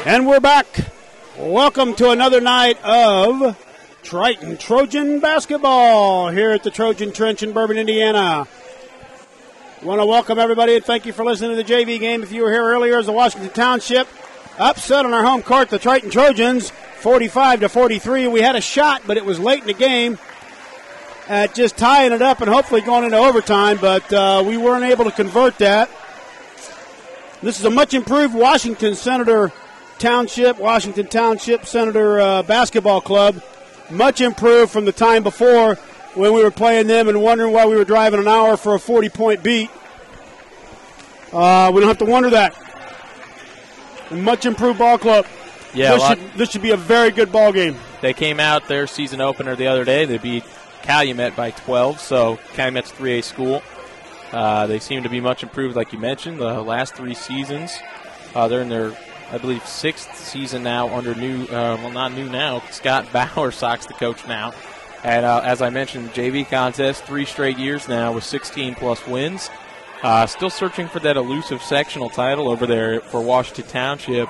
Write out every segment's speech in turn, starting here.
And we're back. Welcome to another night of Triton Trojan basketball here at the Trojan Trench in Bourbon, Indiana. Want to welcome everybody and thank you for listening to the JV game. If you were here earlier, as the Washington Township upset on our home court the Triton Trojans 45-43. We had a shot, but it was late in the game at just tying it up and hopefully going into overtime, but we weren't able to convert that. This is a much improved Washington Township Senator basketball club. Much improved from the time before when we were playing them and wondering why we were driving an hour for a 40-point beat. We don't have to wonder that. A much improved ball club. Yeah, this should be a very good ball game. They came out their season opener the other day. They beat Calumet by 12, so Calumet's 3A school. They seem to be much improved, like you mentioned, the last 3 seasons. They're in their, I believe, 6th season now under not new now. Scott Bowersock's the coach now. And as I mentioned, JV contest, 3 straight years now with 16-plus wins. Still searching for that elusive sectional title over there for Washington Township.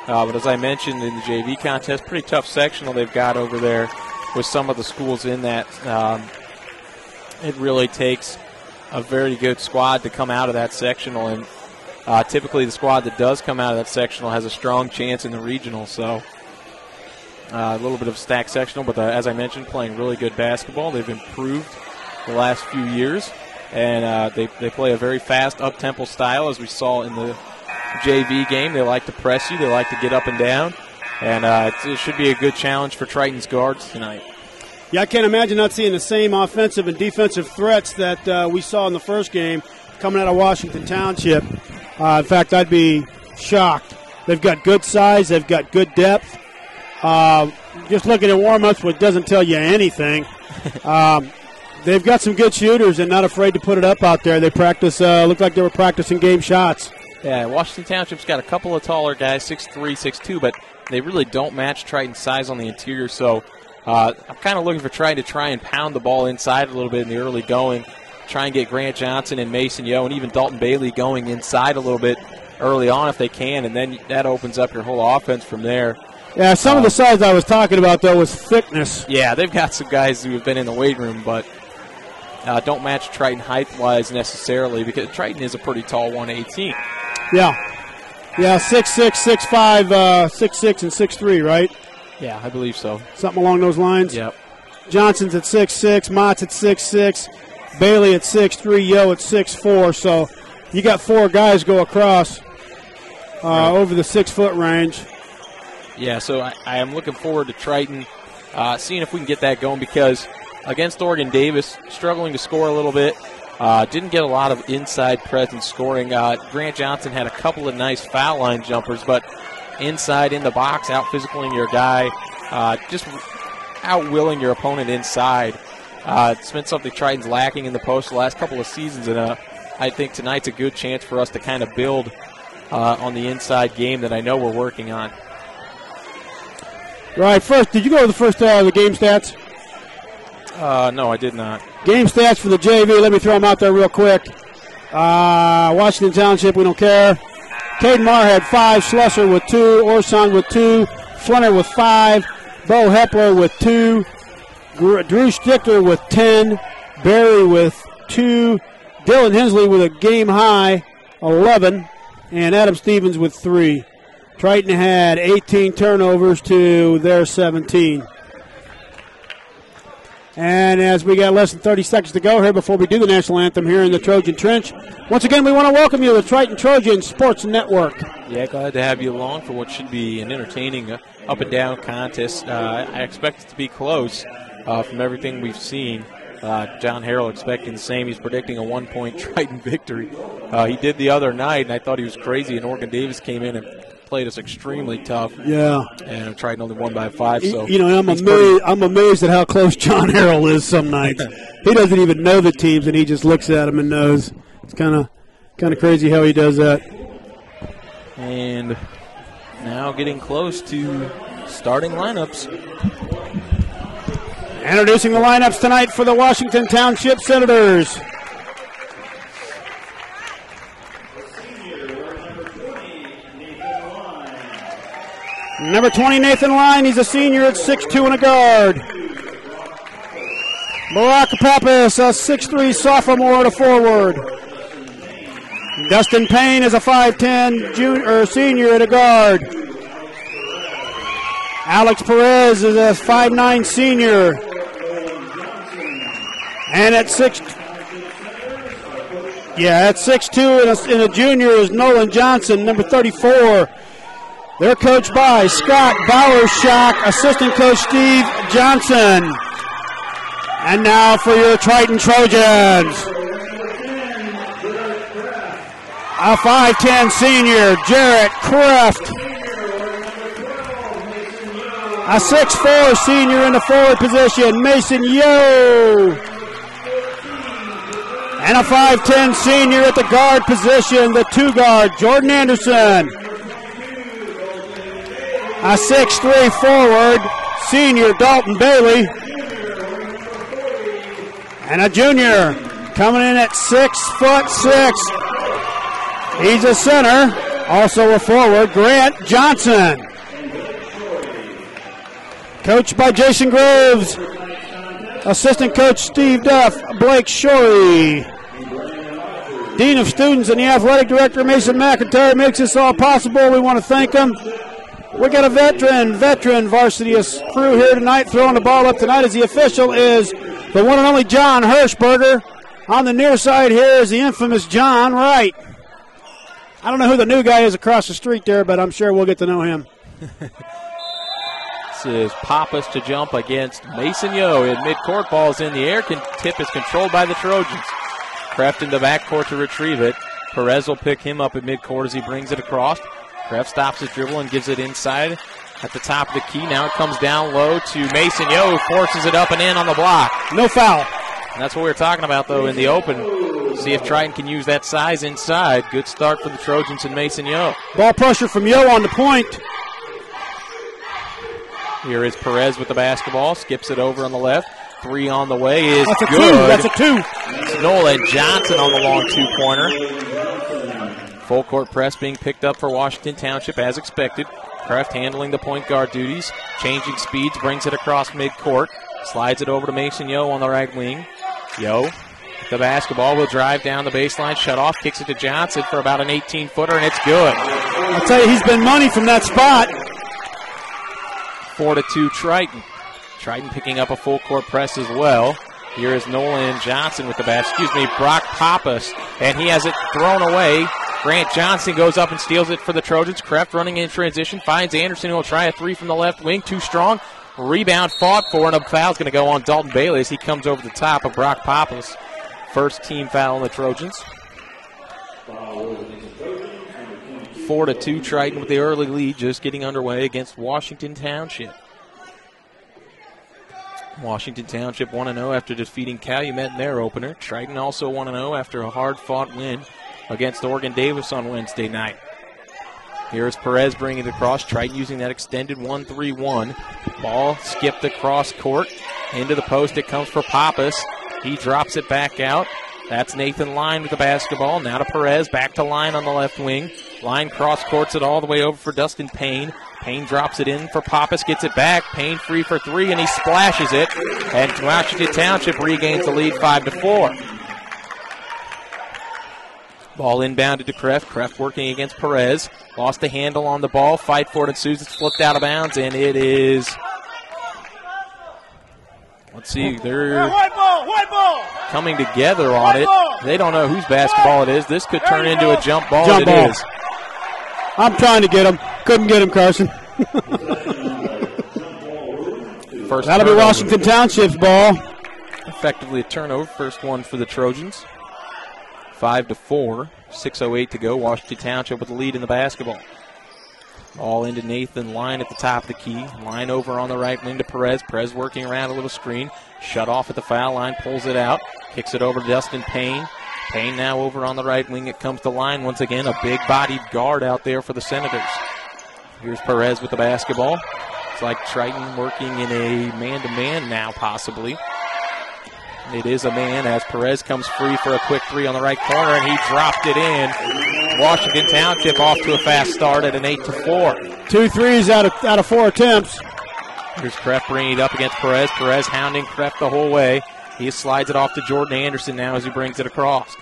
But as I mentioned in the JV contest, pretty tough sectional they've got over there with some of the schools in that. It really takes a very good squad to come out of that sectional, and typically the squad that does come out of that sectional has a strong chance in the regional. So a little bit of a stacked sectional, but as I mentioned, playing really good basketball. They've improved the last few years, and they play a very fast, up-tempo style, as we saw in the JV game. They like to press you. They like to get up and down, and it should be a good challenge for Triton's guards tonight. Yeah, I can't imagine not seeing the same offensive and defensive threats that we saw in the first game coming out of Washington Township. In fact, I'd be shocked. They've got good size. They've got good depth. Just looking at warm-ups, which doesn't tell you anything. They've got some good shooters and not afraid to put it up out there. They practice, looked like they were practicing game shots. Yeah, Washington Township's got a couple of taller guys, 6'3", 6'2", but they really don't match Triton's size on the interior. So I'm kind of looking for Triton to try and pound the ball inside a little bit in the early going, try and get Grant Johnson and Masen Yeo and even Dalton Bailey going inside a little bit early on if they can, and then that opens up your whole offense from there. Yeah, some of the size I was talking about, though, was thickness. Yeah, they've got some guys who have been in the weight room, but don't match Triton height-wise necessarily, because Triton is a pretty tall 118. Yeah, 6'6", 6'5", 6'6", and 6'3", right? Yeah, I believe so. Something along those lines? Yep. Johnson's at 6'6", Motz at 6'6", Bailey at 6'3", Yeo at 6'4", so you got 4 guys go across over the 6-foot range. Yeah, so I am looking forward to Triton seeing if we can get that going, because against Oregon Davis, struggling to score a little bit. Didn't get a lot of inside presence scoring. Grant Johnson had a couple of nice foul line jumpers, but inside in the box, out-physicaling your guy, just out-willing your opponent inside. It's been something Triton's lacking in the post the last couple of seasons, and I think tonight's a good chance for us to kind of build on the inside game that I know we're working on. Right, first, did you go to the game stats? No, I did not. Game stats for the JV. Let me throw them out there real quick. Washington Township, we don't care. Caden Marr had 5, Schlesser with 2, Orson with 2, Flenar with 5, Bo Hepler with 2, Drew Stichter with 10, Barry with 2, Dylan Hensley with a game-high 11, and Adam Stevens with 3. Triton had 18 turnovers to their 17. And as we got less than 30 seconds to go here before we do the national anthem here in the Trojan Trench, once again we want to welcome you to the Triton Trojans Sports Network. Yeah, glad to have you along for what should be an entertaining up-and-down contest. I expect it to be close from everything we've seen. John Harrell expecting the same. He's predicting a 1-point Triton victory. He did the other night, and I thought he was crazy, and Oregon Davis came in and played us extremely tough. Yeah. And Triton only won by 5. So I'm amazed at how close John Harrell is some nights. He doesn't even know the teams, and he just looks at them and knows. It's kind of crazy how he does that. And now getting close to starting lineups. Introducing the lineups tonight for the Washington Township Senators. Number 20, Nathan Line. He's a senior at 6'2" and a guard. Pappas, a 6'3" sophomore and a forward. Dustin Payne is a 5'10" senior at a guard. Alex Perez is a 5'9" senior. And at 6'2" and a junior is Nolan Johnson, number 34. They're coached by Scott Bowersock, assistant coach Steve Johnson. And now for your Triton Trojans. A 5'10" senior, Jarrett Kreft. A 6'4" senior in the forward position, Masen Yeo. And a 5'10" senior at the guard position, the 2 guard, Jordan Anderson. A 6'3" forward, senior, Dalton Bailey. And a junior coming in at 6'6". He's a center, also a forward, Brent Johnson. Coached by Jason Groves, assistant coach Steve Duff, Blake Shorey. Dean of Students and the athletic director, Mason McIntyre, makes this all possible. We want to thank him. We got a veteran varsity crew here tonight, throwing the ball up tonight as the official is the one and only John Hirschberger. On the near side here is the infamous John Wright. I don't know who the new guy is across the street there, but I'm sure we'll get to know him. This is Pappas to jump against Masen Yeo in midcourt. Ball's in the air. Tip is controlled by the Trojans. Kreft in the backcourt to retrieve it. Perez will pick him up at midcourt as he brings it across. Kreft stops his dribble and gives it inside at the top of the key. Now it comes down low to Masen Yeo, who forces it up and in on the block. No foul. And that's what we were talking about, though, in the open. See if Triton can use that size inside. Good start for the Trojans and Masen Yeo. Ball pressure from Yeo on the point. Here is Perez with the basketball. Skips it over on the left. 3 on the way is That's a good. 2. That's a 2. It's Nolan Johnson on the long 2-pointer. Full court press being picked up for Washington Township as expected. Kreft handling the point guard duties. Changing speeds, brings it across midcourt. Slides it over to Masen Yeo on the right wing. Yeo with the basketball will drive down the baseline, shut off, kicks it to Johnson for about an 18-footer, and it's good. I'll tell you, he's been money from that spot. 4-2 Triton. Triton picking up a full court press as well. Here is Nolan Johnson with the Brock Pappas, and he has it thrown away. Grant Johnson goes up and steals it for the Trojans. Kreft running in transition, finds Anderson, who will try a 3 from the left wing, too strong. Rebound fought for, and a foul's going to go on Dalton Bailey as he comes over the top of Brock Pappas. First team foul on the Trojans. 4-2 Triton with the early lead, just getting underway against Washington Township. Washington Township 1-0 after defeating Calumet in their opener. Triton also 1-0 after a hard-fought win against Oregon Davis on Wednesday night. Here's Perez bringing it across. Triton using that extended 1-3-1. Ball skipped across court. Into the post it comes for Pappas. He drops it back out. That's Nathan Line with the basketball. Now to Perez. Back to Line on the left wing. Line cross courts it all the way over for Dustin Payne. Payne drops it in for Pappas. Gets it back. Payne free for 3, and he splashes it. And Washington Township regains the lead 5-4. Ball inbounded to Kreft. Kreft working against Perez. Lost the handle on the ball. Fight for it ensues. It's flipped out of bounds, and it is... Let's see. They're White ball. coming together on it. They don't know whose basketball it is. This could turn into a jump ball. Jump ball. It is. I'm trying to get him. Couldn't get him, Karson. First That'll be Washington Township's ball. Effectively a turnover. First one for the Trojans. 5-4. 6:08 to go. Washington Township with the lead in the basketball. Ball into Nathan Line at the top of the key. Line over on the right wing to Perez. Perez working around a little screen. Shut off at the foul line. Pulls it out. Kicks it over to Dustin Payne. Payne now over on the right wing. It comes to Line once again. A big-bodied guard out there for the Senators. Here's Perez with the basketball. It's like Triton working in a man-to-man now, possibly. It is a man as Perez comes free for a quick three on the right corner, and he dropped it in. Washington Township off to a fast start at an 8-4. 2 threes out of 4 attempts. Here's Kreft bringing it up against Perez. Perez hounding Kreft the whole way. He slides it off to Jordan Anderson now as he brings it across.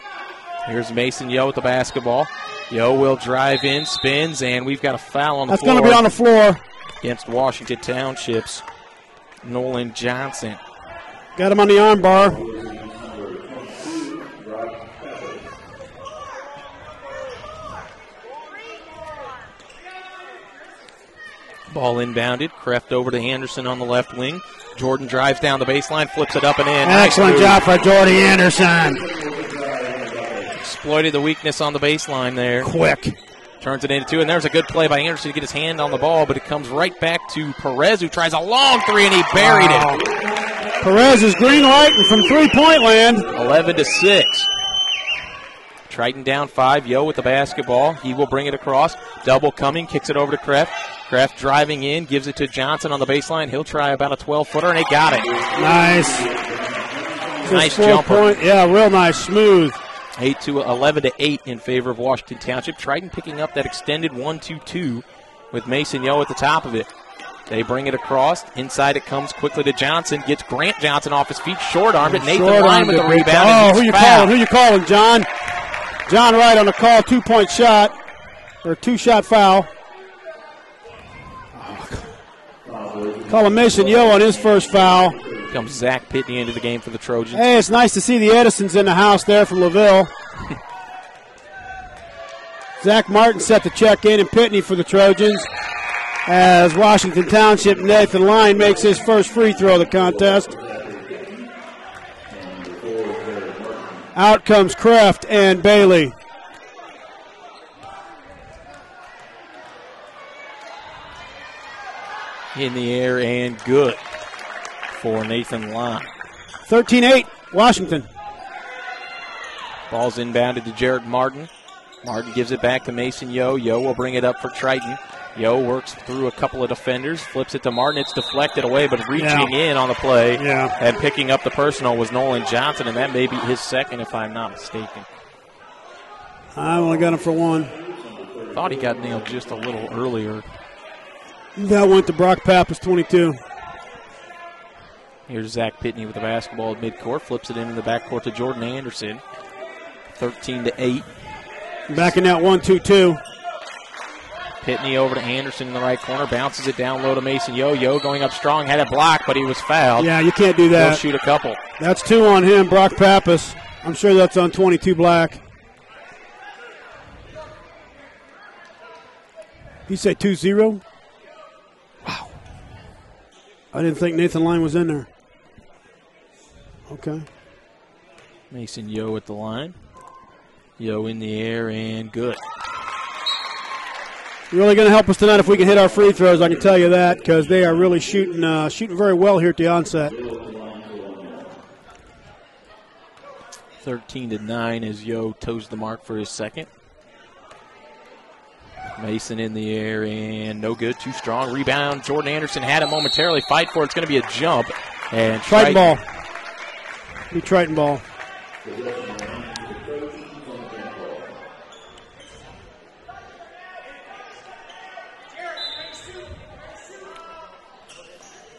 Here's Masen Yeo with the basketball. Yeo will drive in, spins, and we've got a foul on the floor. That's going to be on the floor. Against Washington Township's Nolan Johnson. Got him on the arm bar. Ball inbounded. Kreft over to Anderson on the left wing. Jordan drives down the baseline, flips it up and in. Excellent job for Jordy Anderson. Exploited the weakness on the baseline there. Quick. Turns it into 2, and there's a good play by Anderson to get his hand on the ball, but it comes right back to Perez, who tries a long three, and he buried it. Perez is green lighting from three-point land. 11-6. Triton down 5. Yeo with the basketball. He will bring it across. Double coming, kicks it over to Kreft. Kreft driving in, gives it to Johnson on the baseline. He'll try about a 12-footer, and he got it. Nice. Nice jumper. Yeah, real nice, smooth. 11-8 in favor of Washington Township. Triton picking up that extended 1-2-2 with Masen Yeo at the top of it. They bring it across. Inside it comes quickly to Johnson. Gets Grant Johnson off his feet. Short-armed it. Nathan Lyon with the rebound. Oh, who you calling? Who you calling, John? John Wright on the call. 2-point shot. Or 2-shot foul. Calling Masen Yeo on his first foul. Comes Zach Pitney into the game for the Trojans. Hey, it's nice to see the Edisons in the house there from LaVille. Zach Martin set the check in, and Pitney for the Trojans. As Washington Township, Nathan Lyon makes his first free throw of the contest. Out comes Kreft and Bailey. In the air and good for Nathan Lyon. 13-8, Washington. Ball's inbounded to Jarrett Martin. Martin gives it back to Masen Yeo. Yeo will bring it up for Triton. Yeo works through a couple of defenders, flips it to Martin. It's deflected away, but reaching in on the play and picking up the personal was Nolan Johnson, and that may be his second if I'm not mistaken. I only got him for 1. Thought he got nailed just a little earlier. That went to Brock Pappas, 22. Here's Zach Pitney with the basketball at midcourt. Flips it into the backcourt to Jordan Anderson. 13-8. Back in that 1-2-2. Pitney over to Anderson in the right corner. Bounces it down low to Masen Yeo. Yeo going up strong. Had it blocked, but he was fouled. Yeah, you can't do that. He'll shoot a couple. That's 2 on him, Brock Pappas. I'm sure that's on 22 Black. You say 2-0? Wow. I didn't think Nathan Lyon was in there. Okay. Masen Yeo at the line. Yeo in the air and good. Really going to help us tonight if we can hit our free throws, I can tell you that, because they are really shooting very well here at the onset. 13-9 as Yeo toes the mark for his second. Mason in the air and no good, too strong. Rebound, Jordan Anderson had it momentarily. Fight for it. It's going to be a jump. And Triton ball. Be Triton ball.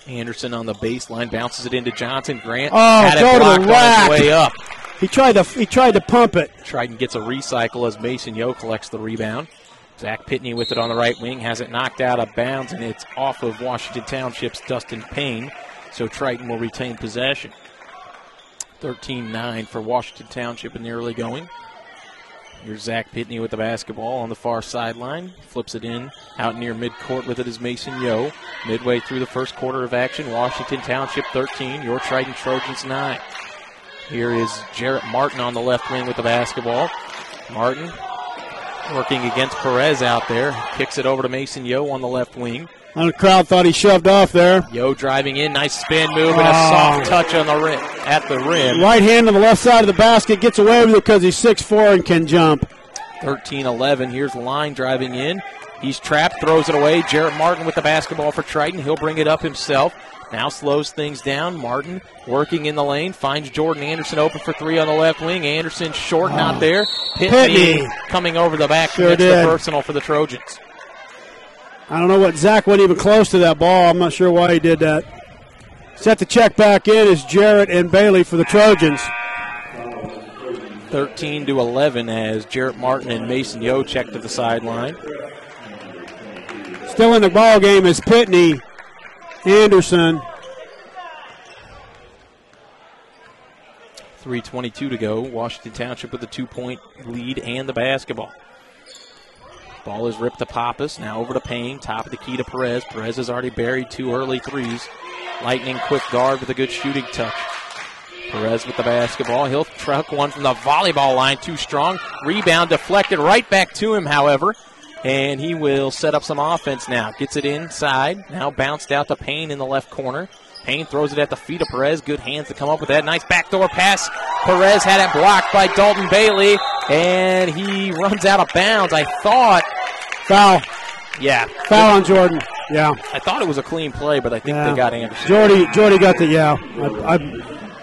Anderson on the baseline, bounces it into Johnson. Grant had it blocked on his way up. He tried to pump it. Triton gets a recycle as Masen Yeo collects the rebound. Zach Pitney with it on the right wing, has it knocked out of bounds, and it's off of Washington Township's Dustin Payne, so Triton will retain possession. 13-9 for Washington Township in the early going. Here's Zach Pitney with the basketball on the far sideline. Flips it in out near midcourt with it is Masen Yeo. Midway through the first quarter of action, Washington Township 13, your Triton Trojans 9. Here is Jarrett Martin on the left wing with the basketball. Martin working against Perez out there. Kicks it over to Masen Yeo on the left wing. And the crowd thought he shoved off there. Yeo driving in, nice spin move and a soft touch on the rim, at the rim. Right hand on the left side of the basket, gets away with it because he's 6'4" and can jump. 13-11, here's Line driving in. He's trapped, throws it away. Jarrett Martin with the basketball for Triton. He'll bring it up himself. Now slows things down. Martin working in the lane. Finds Jordan Anderson open for three on the left wing. Anderson short, not there. Pitney coming over the back. Sure commits the personal for the Trojans. I don't know what Zach went even close to that ball. I'm not sure why he did that. Set the check back in is Jarrett and Bailey for the Trojans. 13-11 as Jarrett Martin and Masen Yeo check to the sideline. Still in the ball game is Pitney, Anderson. 3:22 to go. Washington Township with a 2-point lead and the basketball. Ball is ripped to Pappas. Now over to Payne. Top of the key to Perez. Perez has already buried 2 early threes. Lightning quick guard with a good shooting touch. Perez with the basketball. He'll truck one from the volleyball line. Too strong. Rebound deflected right back to him, however. And he will set up some offense now. Gets it inside. Now bounced out to Payne in the left corner. Payne throws it at the feet of Perez. Good hands to come up with that. Nice backdoor pass. Perez had it blocked by Dalton Bailey. And he runs out of bounds. I thought. Foul. Yeah. Foul on Jordan. Yeah. I thought it was a clean play, but I think they got Anderson. Jordy got the,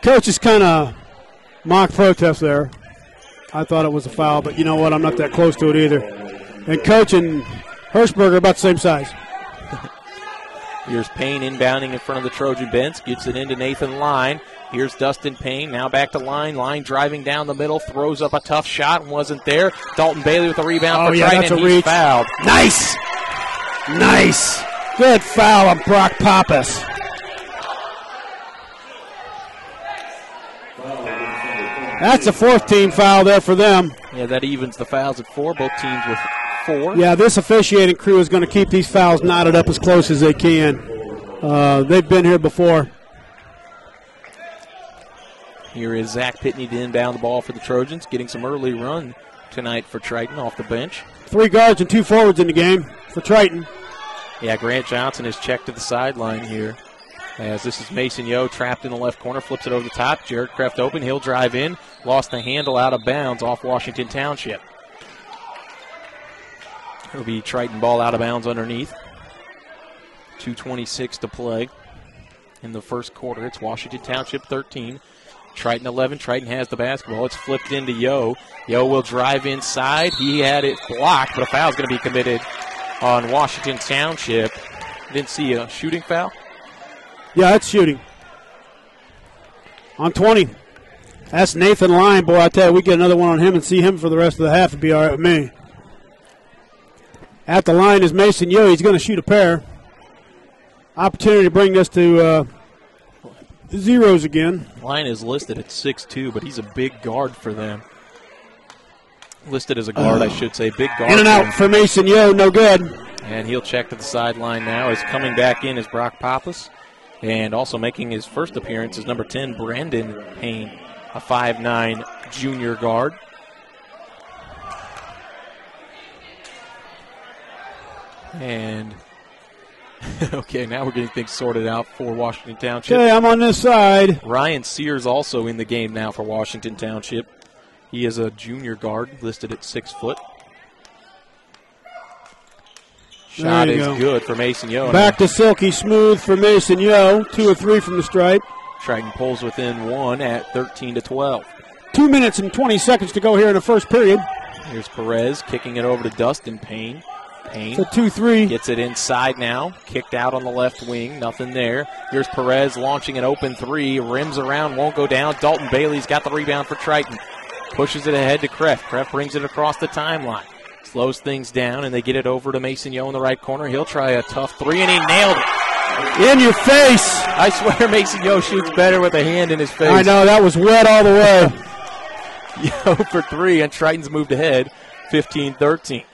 Coach is kind of mock protest there. I thought it was a foul, but you know what? I'm not that close to it either. And Coach and Hirschberger are about the same size. Here's Payne inbounding in front of the Trojan bench. Gets it into Nathan Line. Here's Dustin Payne. Now back to Line. Line driving down the middle. Throws up a tough shot. Wasn't there. Dalton Bailey with a rebound for Triton. That's a He's reach. Fouled. Nice. Good foul on Brock Pappas. That's a 4th team foul there for them. Yeah, that evens the fouls at 4. Both teams with 4. Yeah, this officiating crew is going to keep these fouls knotted up as close as they can. They've been here before. Here is Zach Pitney to inbound the ball for the Trojans, getting some early run tonight for Triton off the bench. 3 guards and 2 forwards in the game for Triton. Yeah, Grant Johnson is checked to the sideline here. As this is Masen Yeo trapped in the left corner, flips it over the top. Jarrett Kreft open, he'll drive in. Lost the handle out of bounds off Washington Township. It'll be Triton ball out of bounds underneath. 2:26 to play in the first quarter. It's Washington Township 13. Triton 11. Triton has the basketball. It's flipped into Yeo. Yeo will drive inside. He had it blocked, but a foul is going to be committed on Washington Township. Didn't see a shooting foul. Yeah, that's shooting. On 20. That's Nathan Line. Boy, I tell you, we get another one on him and see him for the rest of the half. It'd be all right with me. At the line is Masen Yeo. He's going to shoot a pair. Opportunity to bring this to zeros again. Line is listed at 6'2", but he's a big guard for them. Listed as a guard, I should say. Big guard. In and out for Masen Yeo. No good. And he'll check to the sideline now. As coming back in is Brock Pappas. And also making his first appearance is number 10, Brenden Payne, a 5'9" junior guard. And, okay, now we're getting things sorted out for Washington Township. Okay, I'm on this side. Ryan Sears also in the game now for Washington Township. He is a junior guard, listed at 6 foot. Shot is good for Masen Yeo. Back to silky smooth for Masen Yeo. 2 or 3 from the stripe. Triton pulls within 1 at 13-12. 2 minutes and 20 seconds to go here in the first period. Here's Perez kicking it over to Dustin Payne. Payne it's a 2-3. Gets it inside now. Kicked out on the left wing. Nothing there. Here's Perez launching an open 3. Rims around, won't go down. Dalton Bailey's got the rebound for Triton. Pushes it ahead to Kreft. Kreft brings it across the timeline. Slows things down, and they get it over to Masen Yeo in the right corner. He'll try a tough 3, and he nailed it. In your face. I swear Masen Yeo shoots better with a hand in his face. I know, that was wet all the way. Yeo for 3, and Triton's moved ahead 15-13.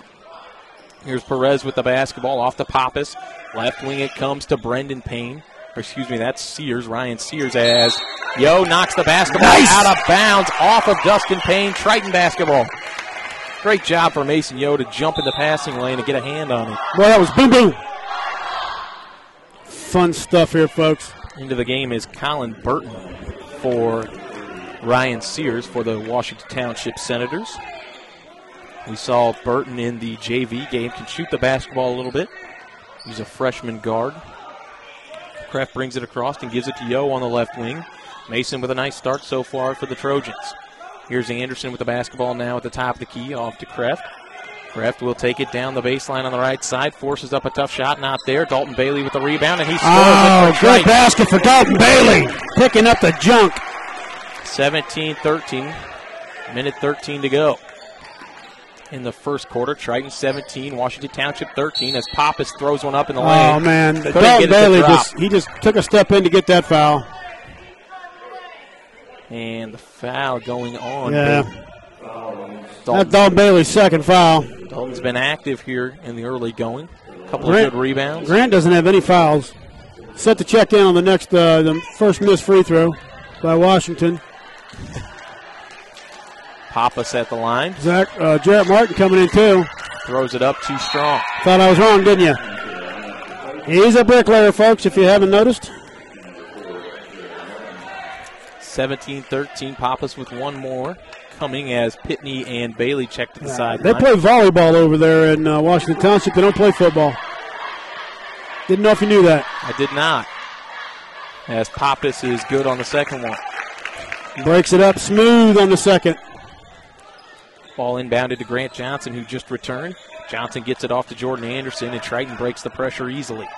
Here's Perez with the basketball off to Pappas. Left wing it comes to Brenden Payne. Excuse me, that's Sears, Ryan Sears, as Yeo knocks the basketball out of bounds off of Dustin Payne. Triton basketball. Great job for Masen Yeo to jump in the passing lane and get a hand on it. Boy, that was boom-boom. Fun stuff here, folks. Into the game is Colin Burton for Ryan Sears for the Washington Township Senators. We saw Burton in the JV game, can shoot the basketball a little bit. He's a freshman guard. Kreft brings it across and gives it to Yeo on the left wing. Mason with a nice start so far for the Trojans. Here's Anderson with the basketball now at the top of the key, off to Kreft. Kreft will take it down the baseline on the right side, forces up a tough shot, not there. Dalton Bailey with the rebound, and he scores. Oh, good basket for Dalton Bailey, picking up the junk. 17-13, minute 13 to go. In the first quarter, Triton 17, Washington Township 13, as Pappas throws one up in the lane. Oh, man, Dalton Bailey just took a step in to get that foul. And the foul going on. Yeah. That's Dalton Bailey's second foul. Dalton's been active here in the early going. A couple of good rebounds. Grant doesn't have any fouls. Set to check in on the next, the first missed free throw by Washington. Pappas at the line. Jarrett Martin coming in too. Throws it up too strong. Thought I was wrong, didn't you? He's a bricklayer, folks, if you haven't noticed. 17-13, Pappas with one more coming as Pitney and Bailey check to the sideline. They play volleyball over there in Washington Township. They don't play football. Didn't know if you knew that. I did not. As Pappas is good on the second one. Breaks it up smooth on the second. Ball inbounded to Grant Johnson, who just returned. Johnson gets it off to Jordan Anderson, and Triton breaks the pressure easily.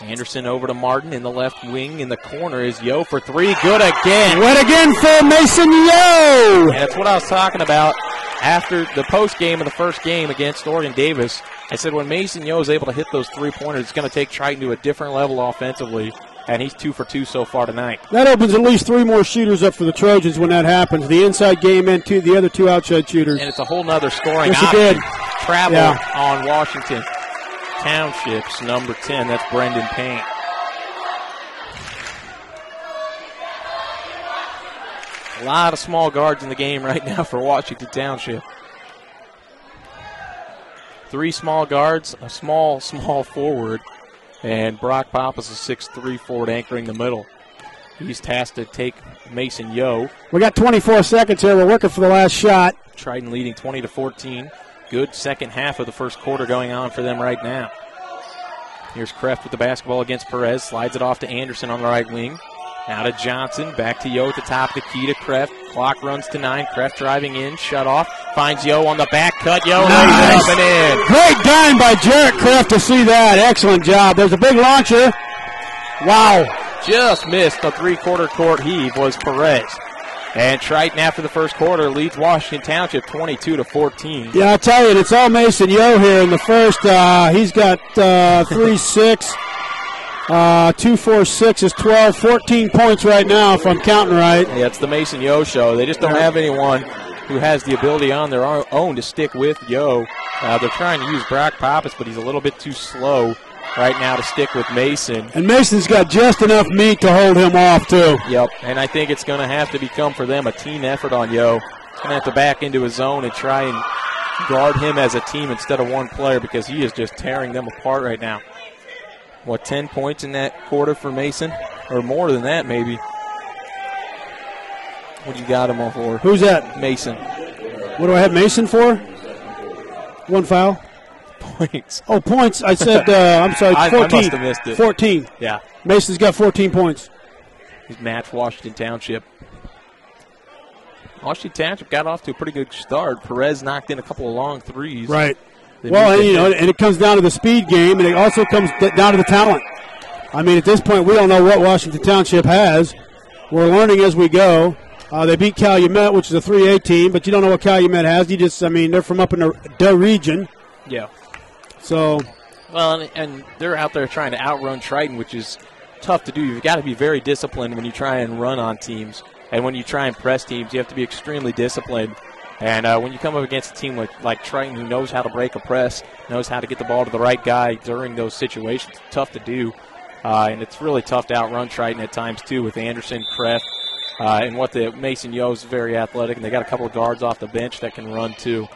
Anderson over to Martin in the left wing. In the corner is Yeo for three. Good again. Went again for Masen Yeo. And that's what I was talking about after the post game of the first game against Oregon Davis. I said when Masen Yeo is able to hit those three-pointers, it's going to take Triton to a different level offensively, and he's 2 for 2 so far tonight. That opens at least 3 more shooters up for the Trojans when that happens. The inside game and the other 2 outside shooters. And it's a whole nother scoring yes, option. Travel on Washington Township's number 10. That's Brenden Payne. A lot of small guards in the game right now for Washington Township. 3 small guards, a small forward, and Brock Pappas, a 6'3" forward anchoring the middle. He's tasked to take Masen Yeo. We got 24 seconds here. We're working for the last shot. Triton leading 20-14. Good second half of the first quarter going on for them right now. Here's Kreft with the basketball against Perez. Slides it off to Anderson on the right wing. Now to Johnson. Back to Yeo at the top of the key to Kreft. Clock runs to 9. Kreft driving in. Shut off. Finds Yeo on the back cut. Yeo lays it up and in. Great dime by Jarrett Kreft to see that. Excellent job. There's a big launcher. Wow. Just missed the three-quarter court heave was Perez. And Triton, after the first quarter, leads Washington Township 22-14. Yeah, I tell you, it's all Masen Yeo here in the first. He's got 3-6. 2, 4, 6 is 12, 14 points right now, if I'm counting right. Yeah, it's the Masen Yeo show. They just don't have anyone who has the ability on their own to stick with Yeo. They're trying to use Brock Pappas, but he's a little bit too slow right now to stick with Mason. And Mason's got just enough meat to hold him off, too. Yep, and I think it's going to have to become for them a team effort on Yeo. Going to have to back into his zone and try and guard him as a team instead of one player because he is just tearing them apart right now. 10 points in that quarter for Mason? Or more than that, maybe. What do you got him on for? Who's that? Mason. What do I have Mason for? 1 foul? Points. Oh, points. I said, I'm sorry, 14. I must have missed it. 14. Yeah. Mason's got 14 points. He's matched Washington Township. Washington Township got off to a pretty good start. Perez knocked in a couple of long threes. Right. Well, and it comes down to the speed game, and it also comes down to the talent. I mean, at this point, we don't know what Washington Township has. We're learning as we go. They beat Calumet, which is a 3A team, but you don't know what Calumet has. They're from up in the region. Yeah. So. Well, and they're out there trying to outrun Triton, which is tough to do. You've got to be very disciplined when you try and run on teams. And when you try and press teams, you have to be extremely disciplined. And when you come up against a team like Triton, who knows how to break a press, knows how to get the ball to the right guy during those situations, it's tough to do. And it's really tough to outrun Triton at times, too, with Anderson, Kreft, and what the Masen Yeo is very athletic. And they got a couple of guards off the bench that can run, too.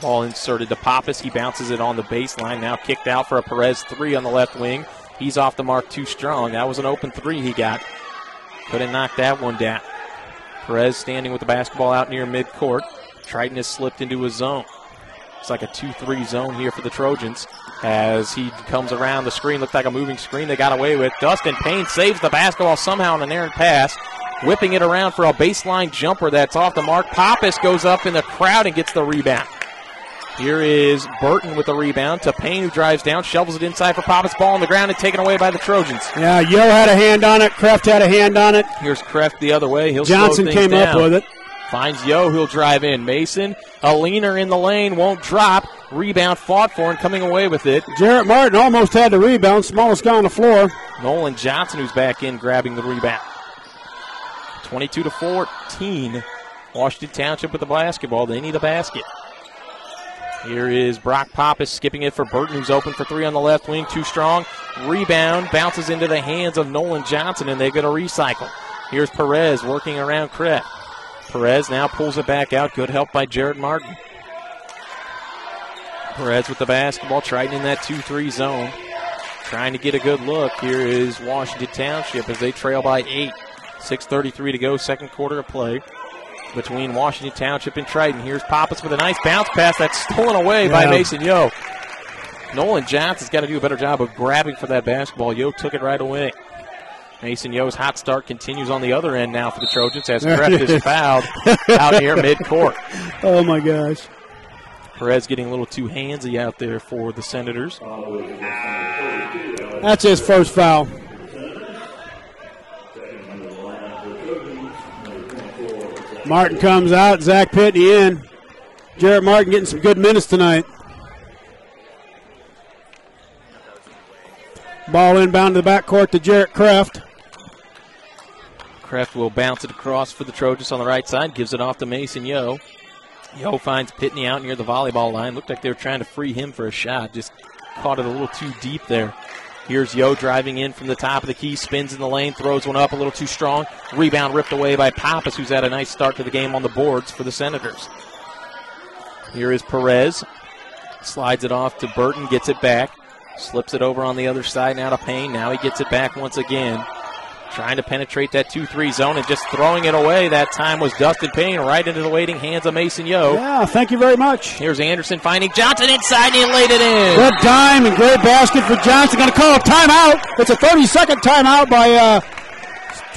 Ball inserted to Pappas. He bounces it on the baseline. Now kicked out for a Perez 3 on the left wing. He's off the mark too strong. That was an open 3 he got. Couldn't knock that one down. Perez standing with the basketball out near midcourt. Triton has slipped into his zone. It's like a 2-3 zone here for the Trojans as he comes around the screen. Looked like a moving screen they got away with. Dustin Payne saves the basketball somehow on an errant pass, whipping it around for a baseline jumper that's off the mark. Pappas goes up in the crowd and gets the rebound. Here is Burton with the rebound to Payne, who drives down, shovels it inside for Pappas. Ball on the ground and taken away by the Trojans. Yeah, Yeo had a hand on it. Kreft had a hand on it. Here's Kreft the other way. Johnson came down. up with it. Finds Yeo, who'll drive in. Masen, a leaner in the lane, won't drop. Rebound fought for and coming away with it. Jarrett Martin almost had the rebound. Smallest guy on the floor. Nolan Johnson, who's back in, grabbing the rebound. 22-14. Washington Township with the basketball. They need a basket. Here is Brock Pappas skipping it for Burton, who's open for three on the left wing. Too strong. Rebound bounces into the hands of Nolan Johnson, and they're going to recycle. Here's Perez working around Kreft. Perez now pulls it back out. Good help by Jarrett Martin. Perez with the basketball. Triton in that 2-3 zone. Trying to get a good look. Here is Washington Township as they trail by 8. 6:33 to go, second quarter of play between Washington Township and Triton. Here's Pappas with a nice bounce pass that's stolen away by Masen Yeo. Nolan Johnson's got to do a better job of grabbing for that basketball. Yeo took it right away. Masen Yeo's hot start continues on the other end now for the Trojans as Kreft is fouled out near midcourt. Oh, my gosh. Perez getting a little too handsy out there for the Senators. That's his first foul. Martin comes out, Zach Pitney in. Jarrett Martin getting some good minutes tonight. Ball inbound to the backcourt to Jarrett Kreft. Kreft will bounce it across for the Trojans on the right side, gives it off to Masen Yeo. Yeo finds Pitney out near the volleyball line. Looked like they were trying to free him for a shot, just caught it a little too deep there. Here's Yeo driving in from the top of the key, spins in the lane, throws one up a little too strong. Rebound ripped away by Pappas, who's had a nice start to the game on the boards for the Senators. Here is Perez. Slides it off to Burton, gets it back. Slips it over on the other side now to Payne. Now he gets it back once again. Trying to penetrate that 2-3 zone and just throwing it away. That time was Dustin Payne right into the waiting hands of Masen Yeo. Yeah, thank you very much. Here's Anderson finding Johnson inside, and he laid it in. Good dime and great basket for Johnson. Going to call a timeout. It's a 30-second timeout by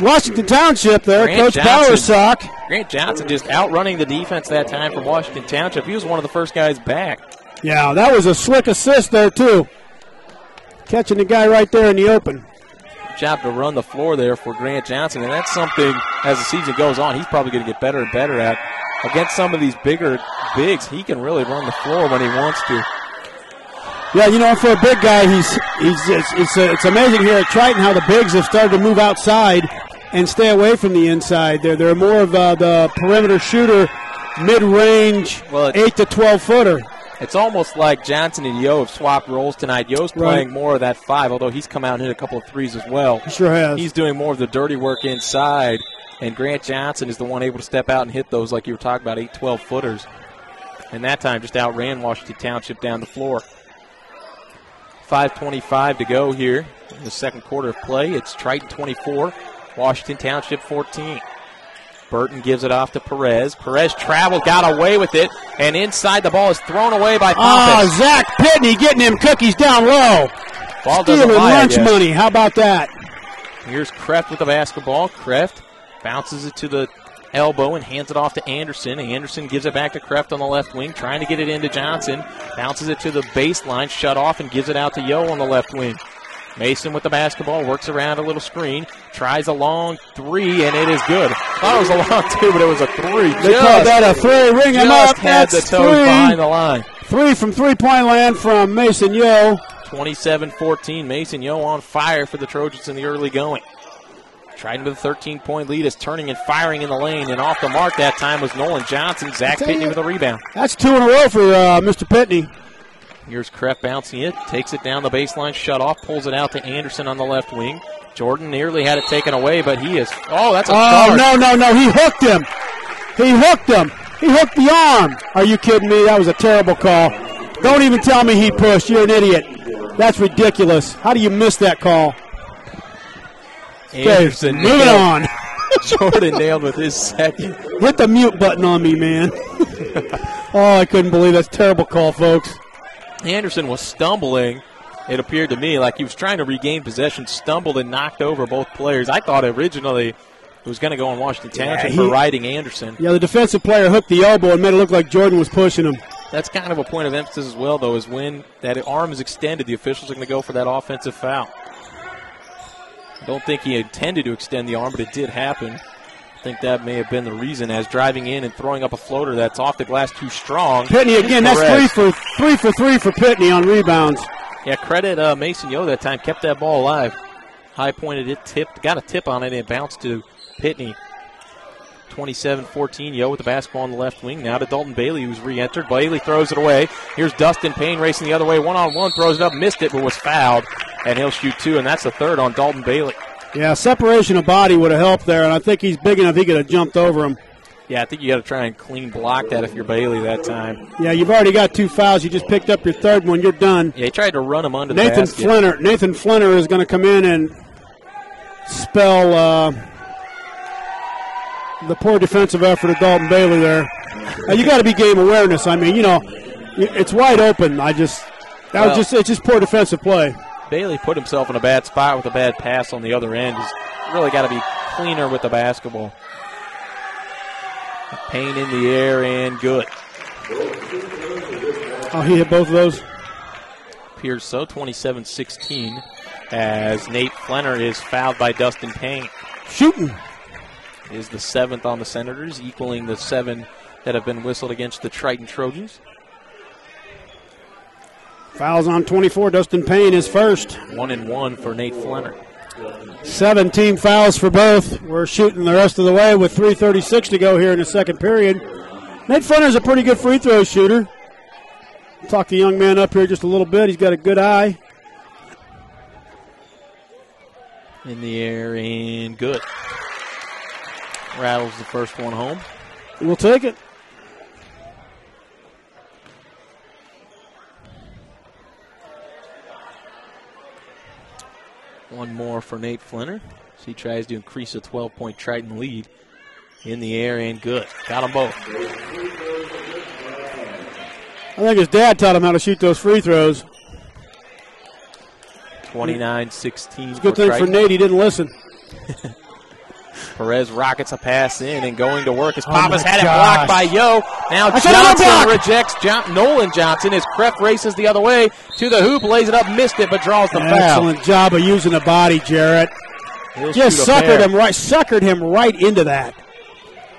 Washington Township there. Coach Bowersock. Grant Johnson just outrunning the defense that time from Washington Township. He was one of the first guys back. Yeah, that was a slick assist there, too. Catching the guy right there in the open. Job to run the floor there for Grant Johnson, and that's something as the season goes on he's probably going to get better and better at. Against some of these bigger bigs, he can really run the floor when he wants to. Yeah, you know, for a big guy, it's amazing here at Triton how the bigs have started to move outside and stay away from the inside. They're more of the perimeter shooter, mid-range, 8 to 12-footer. It's almost like Johnson and Yeo have swapped roles tonight. Yeo's playing more of that 5, although he's come out and hit a couple of threes as well. He sure has. He's doing more of the dirty work inside, and Grant Johnson is the one able to step out and hit those, like you were talking about, 8, 12-footers. And that time just outran Washington Township down the floor. 5:25 to go here in the second quarter of play. It's Triton 24, Washington Township 14. Burton gives it off to Perez. Perez traveled, got away with it, and inside the ball is thrown away by Pappas. Oh, Zach Pitney getting him cookies down low. Ball stealing lunch money. How about that? Here's Kreft with the basketball. Kreft bounces it to the elbow and hands it off to Anderson. Anderson gives it back to Kreft on the left wing, trying to get it into Johnson. Bounces it to the baseline, shut off, and gives it out to Yeo on the left wing. Masen with the basketball, works around a little screen, tries a long 3, and it is good. Thought it was a long 2, but it was a 3. They call that a 3. Ring him up. Had the toes behind the line. 3 from three-point land from Masen Yeo. 27-14. Masen Yeo on fire for the Trojans in the early going. Triton with a 13-point lead is turning and firing in the lane, and off the mark that time was Nolan Johnson. Zach Pitney with a rebound. That's 2 in a row for Mr. Pitney. Here's Kreft bouncing it, takes it down the baseline, shut off, pulls it out to Anderson on the left wing. Jordan nearly had it taken away, but he is, that's a charge. No, he hooked him. He hooked the arm. Are you kidding me? That was a terrible call. Don't even tell me he pushed. You're an idiot. That's ridiculous. How do you miss that call? Anderson. Okay, moving on. Jordan nailed with his second. Hit the mute button on me, man. Oh, I couldn't believe that's a terrible call, folks. Anderson was stumbling. It appeared to me like he was trying to regain possession, stumbled and knocked over both players. I thought originally it was going to go on Washington Township for riding Anderson. Yeah, the defensive player hooked the elbow and made it look like Jordan was pushing him. That's kind of a point of emphasis as well, though, is when that arm is extended, the officials are going to go for that offensive foul. I don't think he intended to extend the arm, but it did happen. I think that may have been the reason, as driving in and throwing up a floater that's off the glass too strong. Pitney again, that's three for three for Pitney on rebounds. Yeah, credit Masen Yeo that time, kept that ball alive. High pointed it, tipped, got a tip on it, and it bounced to Pitney. 27-14, Yeo with the basketball on the left wing. Now to Dalton Bailey, who's re-entered. Bailey throws it away. Here's Dustin Payne racing the other way. One-on-one, throws it up, missed it, but was fouled. And he'll shoot two, and that's the third on Dalton Bailey. Yeah, separation of body would have helped there, and I think he's big enough he could have jumped over him. Yeah, I think you got to try and clean block that if you're Bailey that time. Yeah, you've already got 2 fouls. You just picked up your third one. You're done. Yeah, he tried to run him under the basket. Nathan Flenar is going to come in and spell the poor defensive effort of Dalton Bailey there. You got to be game awareness. I mean, it's wide open. It's just poor defensive play. Bailey put himself in a bad spot with a bad pass on the other end. He's really got to be cleaner with the basketball. Payne in the air and good. Oh, he hit both of those? Appears so. 27-16 as Nate Flenar is fouled by Dustin Payne. Shooting. Is the 7th on the Senators, equaling the 7 that have been whistled against the Triton Trojans. Fouls on 24. Dustin Payne is first. 1-1 for Nate Flenar. 17 fouls for both. We're shooting the rest of the way with 3:36 to go here in the second period. Nate Flenar is a pretty good free throw shooter. Talk the young man up here just a little bit. He's got a good eye. In the air and good. Rattles the first one home. We'll take it. One more for Nate Flenar. So he tries to increase a 12-point Triton lead. In the air and good. Got them both. I think his dad taught him how to shoot those free throws. 29-16. It's a good thing for Nate he didn't listen. Perez rockets a pass in and going to work as Pappas had it blocked by Yeo. Now Johnson rejects Nolan Johnson as Kreft races the other way to the hoop, lays it up, missed it, but draws the foul. Excellent job of using the body, Jarrett. Just suckered him right into that.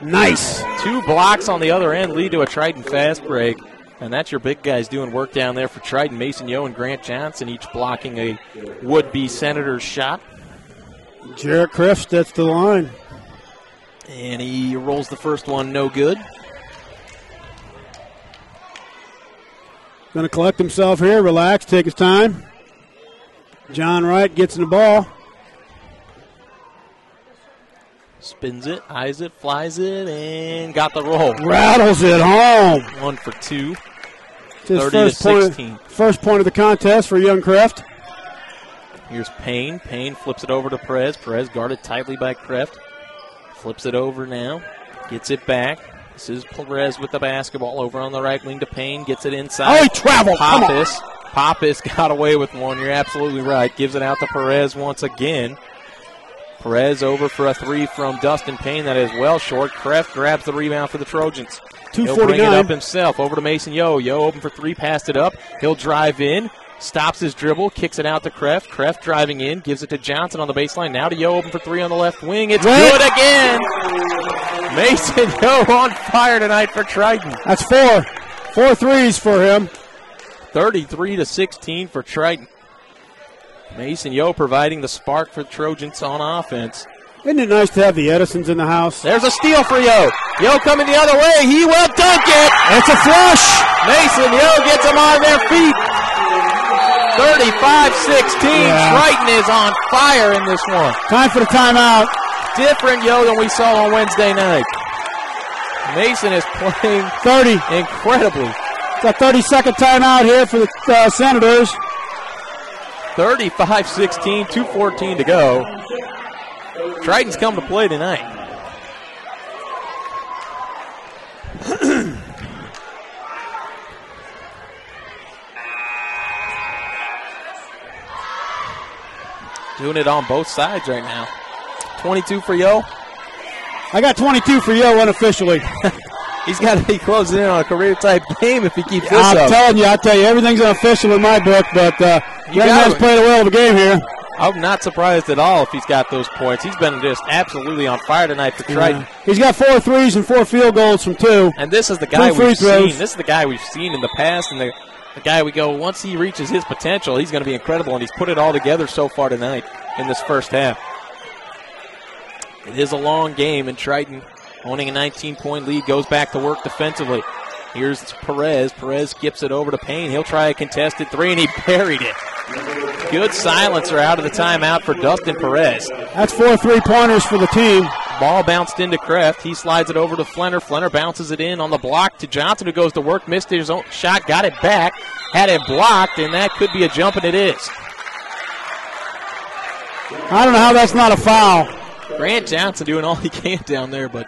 Nice. 2 blocks on the other end lead to a Triton fast break. And that's your big guys doing work down there for Triton. Masen Yeo and Grant Johnson each blocking a would-be Senators shot. Jarrett Kreft, that's the line. And he rolls the first one, no good. Going to collect himself here, relax, take his time. John Wright gets in the ball. Spins it, eyes it, flies it, and got the roll. Rattles it home. 1 for 2. 30-16. First point of the contest for young Kreft. Here's Payne. Payne flips it over to Perez. Perez guarded tightly by Kreft. Flips it over now. Gets it back. This is Perez with the basketball over on the right wing to Payne. Gets it inside. Oh, he traveled. Pappas got away with one. You're absolutely right. Gives it out to Perez once again. Perez over for a 3 from Dustin Payne. That is well short. Kreft grabs the rebound for the Trojans. He'll bring it up himself. Over to Masen Yeo. Yeo open for 3. Passed it up. He'll drive in. Stops his dribble. Kicks it out to Kreft. Kreft driving in. Gives it to Johnson on the baseline. Now to Yeo open for 3 on the left wing. It's good again. Masen Yeo on fire tonight for Triton. That's 4. 4 threes for him. 33-16 for Triton. Masen Yeo providing the spark for the Trojans on offense. Isn't it nice to have the Edisons in the house? There's a steal for Yeo. Yeo coming the other way. He will dunk it. It's a flush. Masen Yeo gets them on their feet. 35-16. Yeah. Triton is on fire in this one. Time for the timeout. Different Yeo than we saw on Wednesday night. Mason is playing 30 incredibly. It's a 30-second timeout here for the Senators. 35-16, 2:14 to go. Triton's come to play tonight. Doing it on both sides right now. 22 for Yeo. I got 22 for Yeo unofficially. He's got to be closing in on a career-type game if he keeps this I'm up. telling you, everything's unofficial in my book, but young man's played a well of a game here. I'm not surprised at all if he's got those points. He's been just absolutely on fire tonight for Triton. Yeah. He's got 4 threes and 4 field goals from 2. And this is the guy we've seen. This is the guy we've seen in the past, and the guy we go, once he reaches his potential, he's going to be incredible, and he's put it all together so far tonight in this first half. It is a long game, and Triton, owning a 19-point lead, goes back to work defensively. Here's Perez. Perez skips it over to Payne. He'll try a contested 3, and he buried it. Good silencer out of the timeout for Dustin Perez. That's 4 3-pointers for the team. Ball bounced into Kreft. He slides it over to Flenar. Flenar bounces it in on the block to Johnson, who goes to work, missed his own shot, got it back, had it blocked, and that could be a jump, and it is. I don't know how that's not a foul. Grant Johnson doing all he can down there, but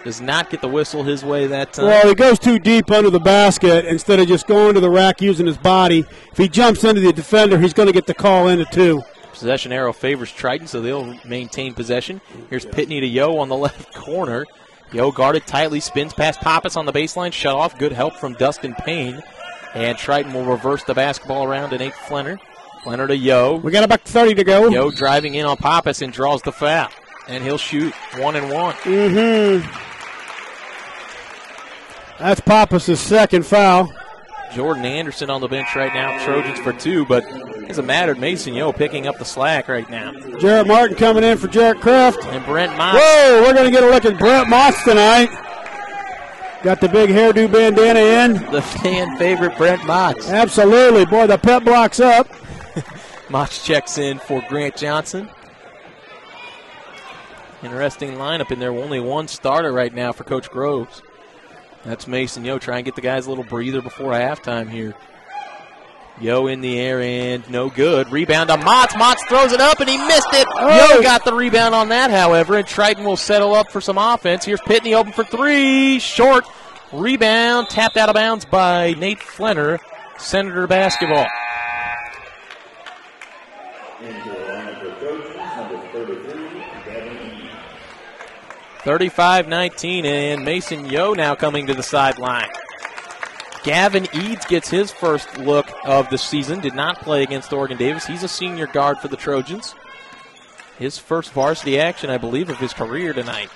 does not get the whistle his way that time. Well, he goes too deep under the basket instead of just going to the rack using his body. If he jumps into the defender, he's going to get the call into 2. Possession arrow favors Triton, so they'll maintain possession. Here's Pitney to Yeo on the left corner. Yeo guarded tightly, spins past Pappas on the baseline, shut off. Good help from Dustin Payne. And Triton will reverse the basketball around to Nate Flenar. Flenar to Yeo. We got about 30 to go. Yeo driving in on Pappas and draws the foul. And he'll shoot 1 and 1. That's Pappas' second foul. Jordan Anderson on the bench right now. Trojans for 2, but it doesn't matter. Masen Yeo picking up the slack right now. Jarrett Martin coming in for Jarrett Kreft. And Brent Motz. Whoa, we're going to get a look at Brent Motz tonight. Got the big hairdo bandana in. The fan favorite Brent Motz. Absolutely. Boy, the pep block's up. Motz checks in for Grant Johnson. Interesting lineup in there. Only one starter right now for Coach Groves. That's Masen Yeo trying to get the guys a little breather before halftime here. Yeo in the air and no good. Rebound to Motz. Motz throws it up and he missed it. Oh. Yeo got the rebound on that, however, and Triton will settle up for some offense. Here's Pitney open for 3. Short. Rebound tapped out of bounds by Nate Flenar. Senator basketball. 35-19, and Masen Yeo now coming to the sideline. Gavin Eads gets his first look of the season. Did not play against Oregon Davis. He's a senior guard for the Trojans. His first varsity action, I believe, of his career tonight.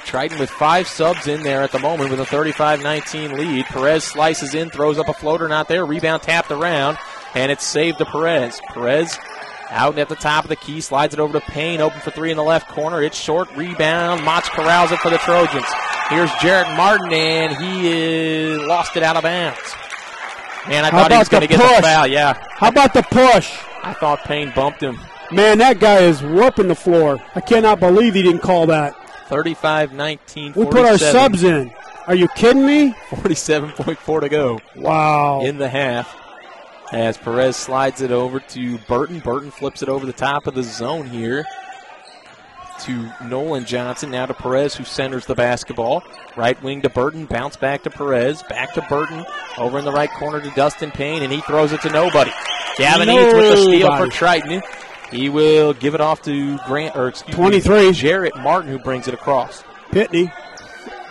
Triton with 5 subs in there at the moment with a 35-19 lead. Perez slices in, throws up a floater, not there. Rebound tapped around, and it's saved to Perez. Perez out at the top of the key, slides it over to Payne, open for 3 in the left corner. It's short, rebound. Motz corrals it for the Trojans. Here's Jarrett Martin, and he lost it out of bounds. Man, I thought he was going to get the foul, yeah. How about the push? I thought Payne bumped him. Man, that guy is whooping the floor. I cannot believe he didn't call that. 35-19, 47. We put our subs in. Are you kidding me? 47.4 to go. Wow. In the half. As Perez slides it over to Burton. Burton flips it over the top of the zone here to Nolan Johnson. Now to Perez, who centers the basketball. Right wing to Burton. Bounce back to Perez. Back to Burton. Over in the right corner to Dustin Payne, and he throws it to nobody. Gavin Eads with the steal for Triton. He will give it off to 23. Jarrett Martin, who brings it across. Pitney.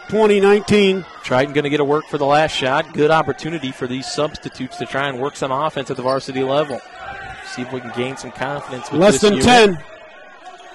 2019. Triton going to get a work for the last shot. Good opportunity for these substitutes to try and work some offense at the varsity level. See if we can gain some confidence with less than 10.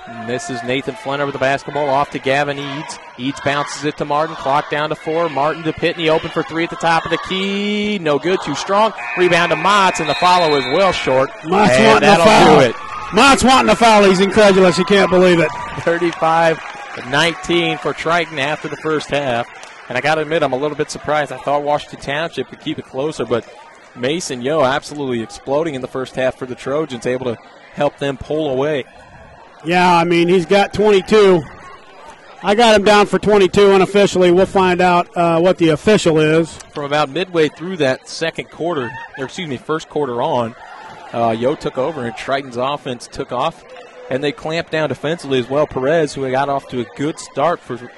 And this is Nathan Flenar with the basketball off to Gavin Eads. Eads bounces it to Martin. Clock down to 4. Martin to Pitney. Open for 3 at the top of the key. No good. Too strong. Rebound to Motz, and the follow is well short. Motz wanting a foul. Do it. Motz wanting a foul. He's incredulous. He can't believe it. 35-19 for Triton after the first half. And I got to admit, I'm a little bit surprised. I thought Washington Township could keep it closer, but Masen Yeo absolutely exploding in the first half for the Trojans, able to help them pull away. Yeah, I mean, he's got 22. I got him down for 22 unofficially. We'll find out what the official is. From about midway through that first quarter on, Yeo took over and Triton's offense took off, and they clamped down defensively as well. Perez, who got off to a good start for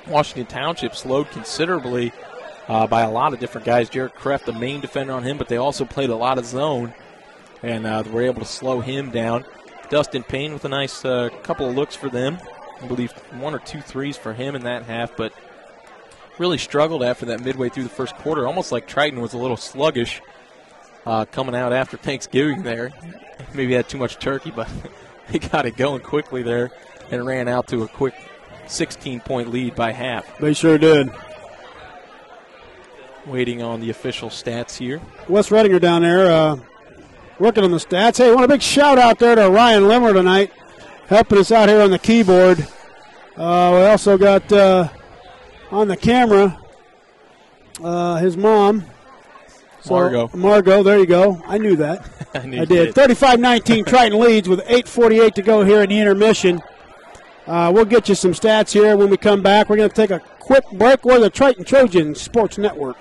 Washington Township, slowed considerably by a lot of different guys. Jarrett Kreft, the main defender on him, but they also played a lot of zone, and were able to slow him down. Dustin Payne with a nice couple of looks for them. I believe 1 or 2 threes for him in that half, but really struggled after that midway through the first quarter, almost like Triton was a little sluggish coming out after Thanksgiving there. Maybe had too much turkey, but he got it going quickly there and ran out to a quick 16-point lead by half. They sure did. Waiting on the official stats here. Wes Redinger down there working on the stats. Hey, want a big shout out there to Ryan Lemler tonight, helping us out here on the keyboard. We also got on the camera his mom. So, Margot, there you go. I knew that. I did. 35-19, Triton leads with 8:48 to go here in the intermission. We'll get you some stats here when we come back. We're going to take a quick break. We're the Triton Trojans Sports Network.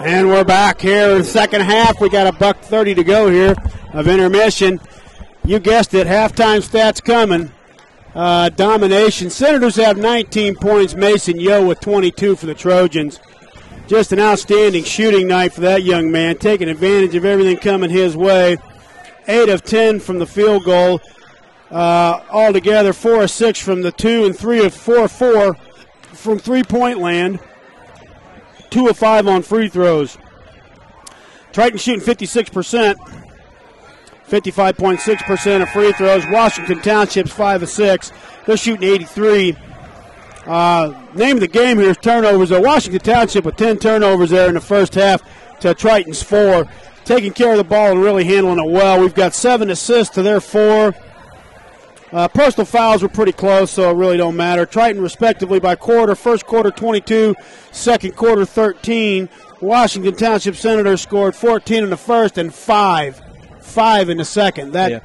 And we're back here in the second half. We got $1:30 to go here of intermission. You guessed it, halftime stats coming. Domination. Senators have 19 points. Masen Yeo with 22 for the Trojans. Just an outstanding shooting night for that young man, taking advantage of everything coming his way. 8 of 10 from the field goal. Altogether, 4 of 6 from the 2 and 3 of 4 from three-point land. 2 of 5 on free throws. Triton shooting 56%. 55.6% of free throws. Washington Township's 5 of 6. They're shooting 83. Name of the game here is turnovers. Washington Township with 10 turnovers there in the first half to Triton's 4. Taking care of the ball and really handling it well. We've got 7 assists to their 4. Personal fouls were pretty close, so it really don't matter. Triton respectively by quarter. First quarter 22, second quarter 13. Washington Township Senators scored 14 in the first and 5 in the second. That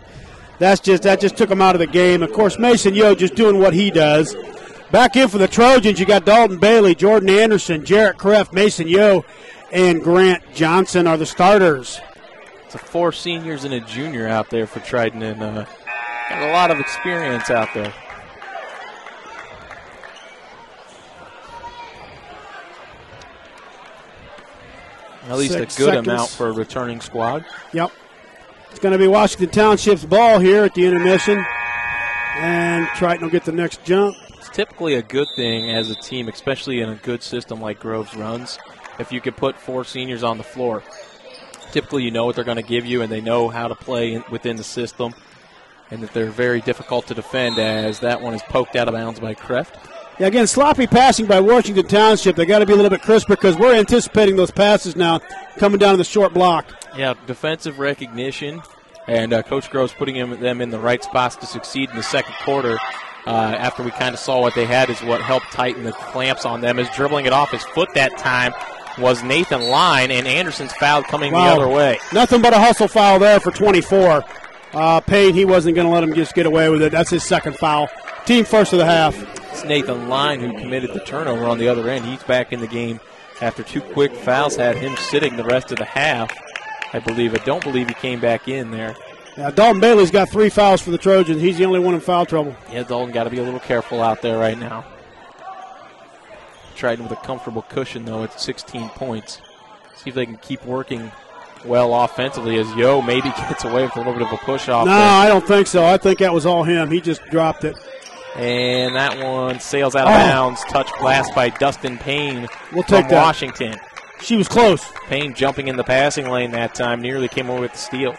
just took them out of the game. Of course, Masen Yeo just doing what he does. Back in for the Trojans, you got Dalton Bailey, Jordan Anderson, Jarrett Kreft, Masen Yeo, and Grant Johnson are the starters. It's 4 seniors and a junior out there for Triton, and got a lot of experience out there. At least a good amount for a returning squad. Yep. It's going to be Washington Township's ball here at the intermission. And Triton will get the next jump. It's typically a good thing as a team, especially in a good system like Groves runs, if you could put 4 seniors on the floor. Typically you know what they're going to give you, and they know how to play within the system, and that they're very difficult to defend, as that one is poked out of bounds by Kreft. Yeah, again, sloppy passing by Washington Township. They got to be a little bit crisper because we're anticipating those passes now coming down to the short block. Yeah, defensive recognition, and Coach Groves putting them in the right spots to succeed in the second quarter. After we kind of saw what they had is what helped tighten the clamps on them. Is dribbling it off his foot that time was Nathan Line, and Anderson's foul coming the other way. Nothing but a hustle foul there for 24. Payne, he wasn't going to let him just get away with it. That's his second foul. Team first of the half. It's Nathan Line who committed the turnover on the other end. He's back in the game after 2 quick fouls, had him sitting the rest of the half, I believe. I don't believe he came back in there. Yeah, Dalton Bailey's got 3 fouls for the Trojans. He's the only one in foul trouble. Yeah, Dalton got to be a little careful out there right now. Triton with a comfortable cushion, though, at 16 points. See if they can keep working well offensively, as Yeo maybe gets away with a little bit of a push off. No, there. I don't think so. I think that was all him. He just dropped it. And that one sails out of bounds. Touch blast by Dustin Payne from Washington. She was close. Payne jumping in the passing lane that time, nearly came away with the steal.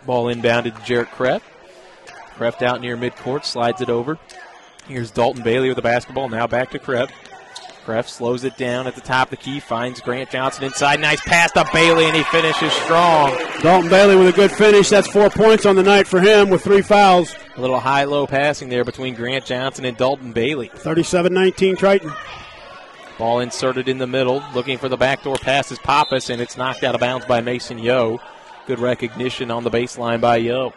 Ball inbounded to Jarrett Kreft. Kreft out near midcourt, slides it over. Here's Dalton Bailey with the basketball, now back to Kreft. Kreft slows it down at the top of the key, finds Grant Johnson inside. Nice pass to Bailey, and he finishes strong. Dalton Bailey with a good finish. That's 4 points on the night for him with 3 fouls. A little high-low passing there between Grant Johnson and Dalton Bailey. 37-19 Triton. Ball inserted in the middle, looking for the backdoor pass is Pappas, and it's knocked out of bounds by Masen Yeo. Good recognition on the baseline by Yeo.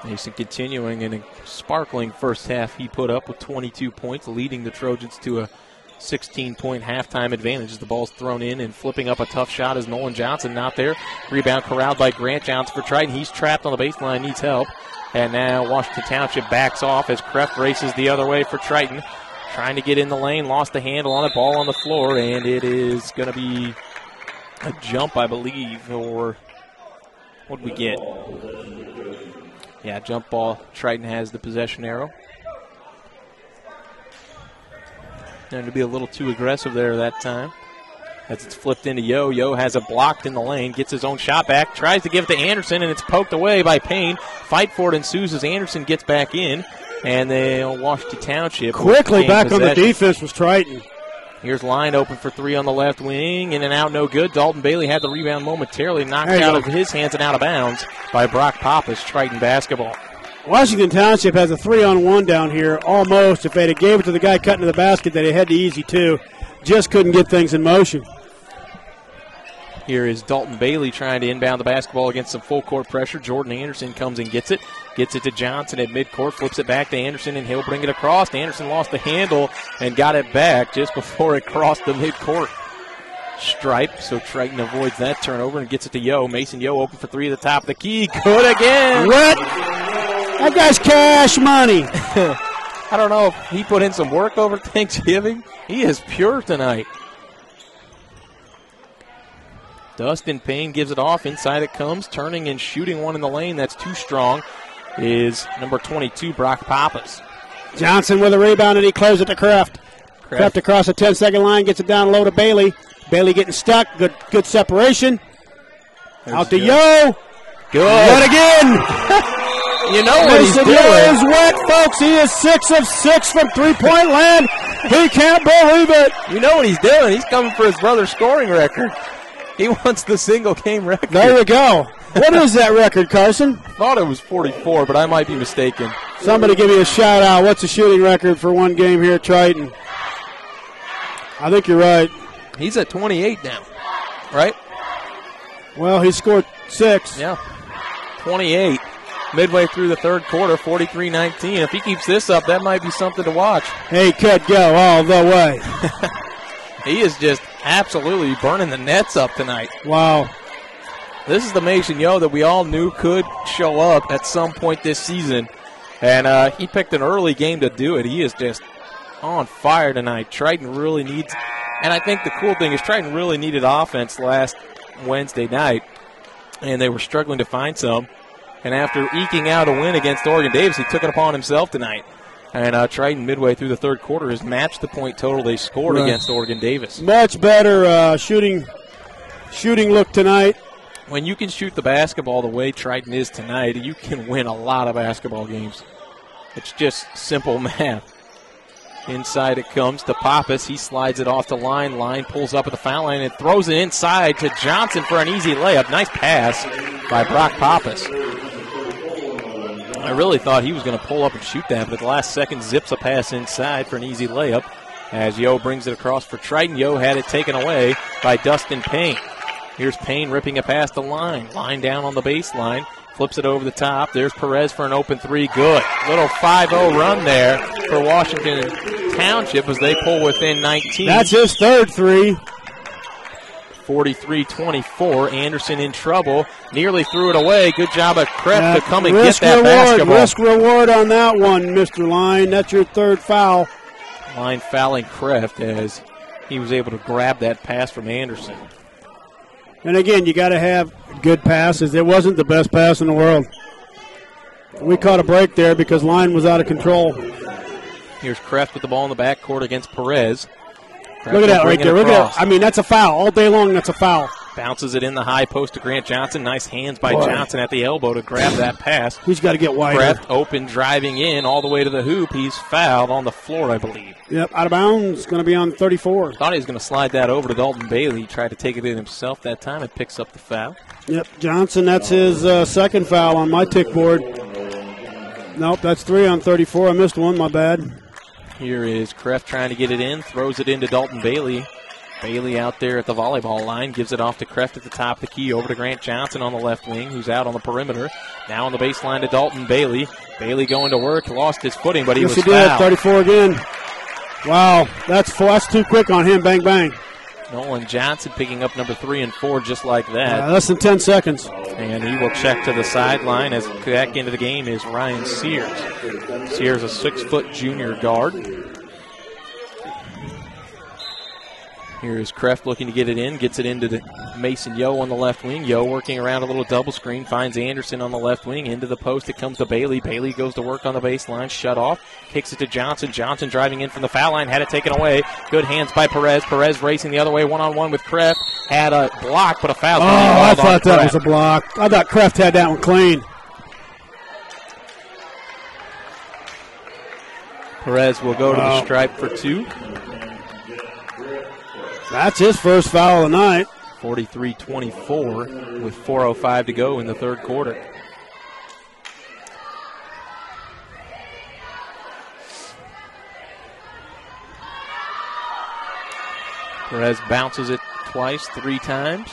Mason continuing in a sparkling first half he put up with 22 points, leading the Trojans to a 16-point halftime advantage as the ball's thrown in, and flipping up a tough shot is Nolan Johnson not there. Rebound corralled by Grant Johnson for Triton. He's trapped on the baseline, needs help. And now Washington Township backs off as Kreft races the other way for Triton. Trying to get in the lane, lost the handle on it, ball on the floor, and it is going to be a jump, I believe, or what did we get? Yeah, jump ball. Triton has the possession arrow. Trying to be a little too aggressive there that time. As it's flipped into Yeo. Yeo has it blocked in the lane, gets his own shot back, tries to give it to Anderson, and it's poked away by Payne. Fight for it ensues as Anderson gets back in, and they'll Washington Township. Quickly back on the defense was Triton. Here's Line open for 3 on the left wing. In and out, no good. Dalton Bailey had the rebound momentarily, knocked out of his hands and out of bounds by Brock Pappas. Triton basketball. Washington Township has a 3-on-1 down here, almost. If they'd have gave it to the guy cutting to the basket, they'd have had the easy 2. Just couldn't get things in motion. Here is Dalton Bailey trying to inbound the basketball against some full-court pressure. Jordan Anderson comes and gets it. Gets it to Johnson at midcourt, flips it back to Anderson, and he'll bring it across. Anderson lost the handle and got it back just before it crossed the midcourt stripe. So Triton avoids that turnover and gets it to Yeo. Masen Yeo open for 3 at the top of the key. Good again. What? That guy's cash money. I don't know if he put in some work over Thanksgiving. He is pure tonight. Dustin Payne gives it off. Inside it comes. Turning and shooting one in the lane. That's too strong. Is number 22, Brock Pappas. Johnson with a rebound, and he closes it to Kreft. Kreft across the 10-second line. Gets it down low to Bailey. Bailey getting stuck. Good separation. Out to Yeo. Good. What again? You know what he's doing. He is wet, folks. He is 6 of 6 from three-point land. He can't believe it. You know what he's doing. He's coming for his brother's scoring record. He wants the single-game record. There you go. What is that record, Karson? I thought it was 44, but I might be mistaken. Somebody give me a shout-out. What's the shooting record for one game here at Triton? I think you're right. He's at 28 now, right? Well, he scored 6. Yeah, 28. Midway through the third quarter, 43-19. If he keeps this up, that might be something to watch. He could go all the way. He is just absolutely burning the nets up tonight. Wow. This is the Masen Yeo that we all knew could show up at some point this season. And he picked an early game to do it. He is just on fire tonight. Triton really needs, and I think the cool thing is Triton really needed offense last Wednesday night, and they were struggling to find some. And after eking out a win against Oregon Davis, he took it upon himself tonight. And Triton, midway through the third quarter, has matched the point total they scored against Oregon Davis. Much better shooting look tonight. When you can shoot the basketball the way Triton is tonight, you can win a lot of basketball games. It's just simple math. Inside it comes to Pappas. He slides it off the line. Line pulls up at the foul line and throws it inside to Johnson for an easy layup. Nice pass by Brock Pappas. I really thought he was going to pull up and shoot that, but at the last second zips a pass inside for an easy layup as Yeo brings it across for Triton. Yeo had it taken away by Dustin Payne. Here's Payne ripping it past the line. Line down on the baseline. Flips it over the top. There's Perez for an open 3. Good. Little 5-0 run there for Washington Township as they pull within 19. That's his third 3. 43-24. Anderson in trouble. Nearly threw it away. Good job of Kreft to come and get that basketball. Risk reward on that one, Mr. Line. That's your third foul. Line fouling Kreft as he was able to grab that pass from Anderson. And again, you got to have good passes. It wasn't the best pass in the world. We caught a break there because Line was out of control. Here's Kreft with the ball in the backcourt against Perez. Kreft look at that right there. Look at that. I mean, that's a foul. All day long, that's a foul. Bounces it in the high post to Grant Johnson. Nice hands by Johnson at the elbow to grab that pass. He's got to get wider. Kreft open, driving in all the way to the hoop. He's fouled on the floor, I believe. Yep, out of bounds. Going to be on 34. Thought he was going to slide that over to Dalton Bailey. He tried to take it in himself that time and picks up the foul. Yep, Johnson, that's his second foul on my tick board. Nope, that's 3 on 34. I missed one, my bad. Here is Kreft trying to get it in, throws it into Dalton Bailey. Bailey out there at the volleyball line, gives it off to Kreft at the top of the key, over to Grant Johnson on the left wing, who's out on the perimeter. Now on the baseline to Dalton Bailey. Bailey going to work, lost his footing, but he was fouled. Yes, he did, 34 again. Wow, that's too quick on him, bang, bang. Nolan Johnson picking up number 3 and 4 just like that. Less than 10 seconds. And he will check to the sideline as back into the game is Ryan Sears. Sears, a 6-foot junior guard. Here is Kreft looking to get it in, gets it into the Masen Yeo on the left wing. Yeo working around a little double screen, finds Anderson on the left wing. Into the post, it comes to Bailey. Bailey goes to work on the baseline, shut off, kicks it to Johnson. Johnson driving in from the foul line, had it taken away. Good hands by Perez. Perez racing the other way, one-on-one with Kreft. Had a block, but a foul. I thought that was a block. I thought Kreft had that one clean. Perez will go to the stripe for 2. That's his first foul of the night. 43-24 with 4:05 to go in the third quarter. Perez bounces it twice, 3 times.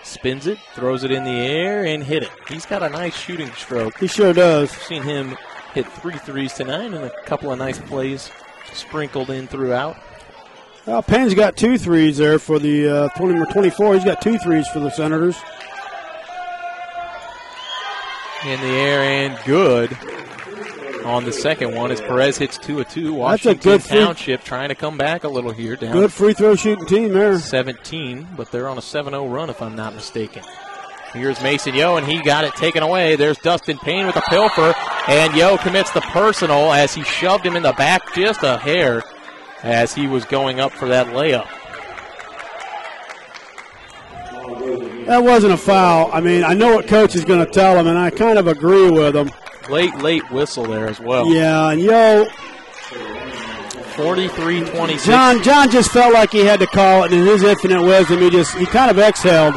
Spins it, throws it in the air, and hit it. He's got a nice shooting stroke. He sure does. I've seen him hit 3 threes tonight and a couple of nice plays sprinkled in throughout. Well, Payne's got 2 threes there for the 24. He's got 2 threes for the Senators. In the air and good on the second one as Perez hits 2 of 2. Washington Township trying to come back a little here. Down good free throw shooting team there. 17, but they're on a 7-0 run if I'm not mistaken. Here's Masen Yeo, and he got it taken away. There's Dustin Payne with a pilfer, and Yeo commits the personal as he shoved him in the back just a hair as he was going up for that layup. That wasn't a foul. I mean, I know what Coach is going to tell him, and I kind of agree with him. Late whistle there as well. Yeah, and Yeo. 43-26. John just felt like he had to call it, and in his infinite wisdom, he kind of exhaled,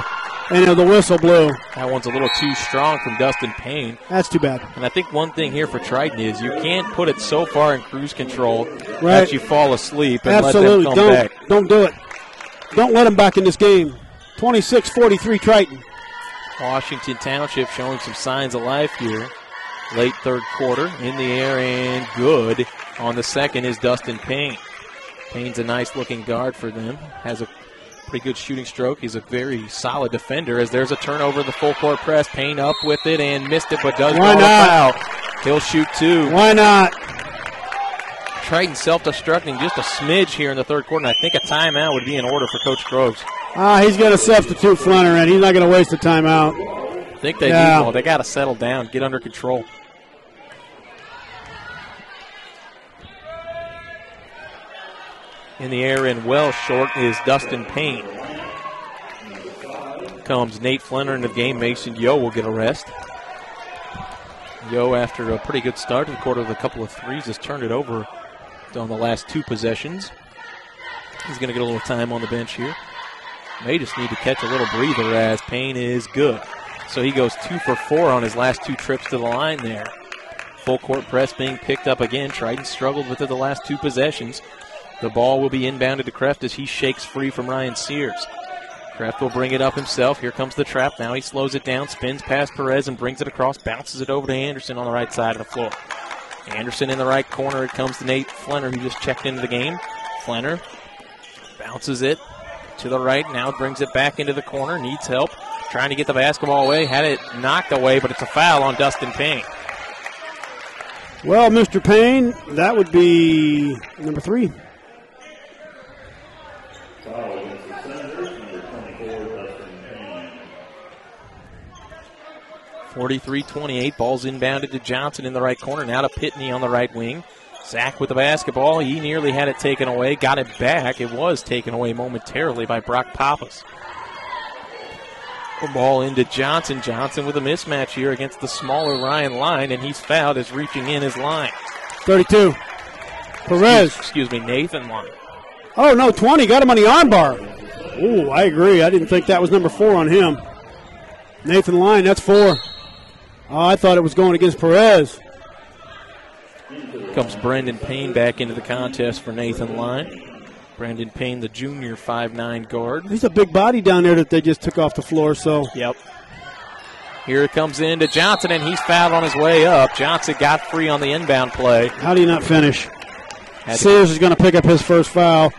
and the whistle blew. That one's a little too strong from Dustin Payne. That's too bad. And I think one thing here for Triton is you can't put it so far in cruise control that you fall asleep and absolutely. Let them come back. Don't do it. Don't let them back in this game. 26-43 Triton. Washington Township showing some signs of life here. Late third quarter, in the air and good. On the second is Dustin Payne. Payne's a nice-looking guard for them. Has a pretty good shooting stroke. He's a very solid defender as there's a turnover in the full-court press. Payne up with it and missed it, but does draw a foul. He'll shoot 2. Why not? Triton self-destructing just a smidge here in the third quarter, and I think a timeout would be in order for Coach Groves. He's going to substitute Flenar in. He's not going to waste a timeout. I think they need one. They got to settle down, get under control. In the air and well short is Dustin Payne. Comes Nate Flenar into the game. Masen Yeo will get a rest. Yeo, after a pretty good start to the quarter with a couple of threes, has turned it over on the last 2 possessions. He's going to get a little time on the bench here. May just need to catch a little breather as Payne is good. So he goes 2 for 4 on his last 2 trips to the line there. Full court press being picked up again. Triton struggled with it the last 2 possessions. The ball will be inbounded to Kreft as he shakes free from Ryan Sears. Kreft will bring it up himself. Here comes the trap. Now he slows it down, spins past Perez and brings it across, bounces it over to Anderson on the right side of the floor. Anderson in the right corner. It comes to Nate Flenar, who just checked into the game. Flenar bounces it to the right. Now brings it back into the corner. Needs help. Trying to get the basketball away. Had it knocked away, but it's a foul on Dustin Payne. Well, Mr. Payne, that would be number 3. 43-28. Ball's inbounded to Johnson in the right corner. Now to Pitney on the right wing. Zach with the basketball. He nearly had it taken away. Got it back. It was taken away momentarily by Brock Pappas. The ball into Johnson. Johnson with a mismatch here against the smaller Ryan line, and he's fouled as reaching in his line. 32. Perez. Excuse me, Nathan line. Oh, no, 20. Got him on the arm bar. Ooh, I agree. I didn't think that was number 4 on him. Nathan Line, that's 4. Oh, I thought it was going against Perez. Comes Brenden Payne back into the contest for Nathan Line. Brenden Payne, the junior 5'9" guard. He's a big body down there that they just took off the floor, so. Yep. Here it comes into Johnson, and he's fouled on his way up. Johnson got free on the inbound play. How do you not finish? Sears is going to pick up his first foul.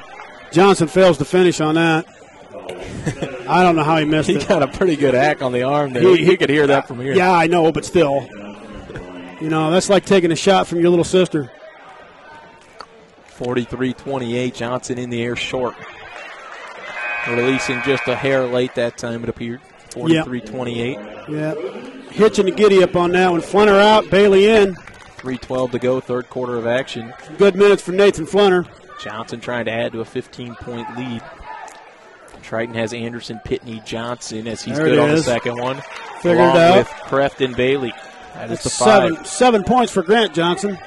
Johnson fails to finish on that. I don't know how he missed it. He got a pretty good hack on the arm there. He could hear that from here. Yeah, I know, but still. You know, that's like taking a shot from your little sister. 43-28, Johnson in the air short. Releasing just a hair late that time, it appeared. 43-28. Yeah. Hitching the giddy up on that one. Flenar out, Bailey in. 3:12 to go, third quarter of action. Good minutes for Nathan Flenar. Johnson trying to add to a 15-point lead. Triton has Anderson, Pitney, Johnson as he's good on the second one. Figured it out. With Kreft and Bailey. That's the 5. 7 points for Grant Johnson.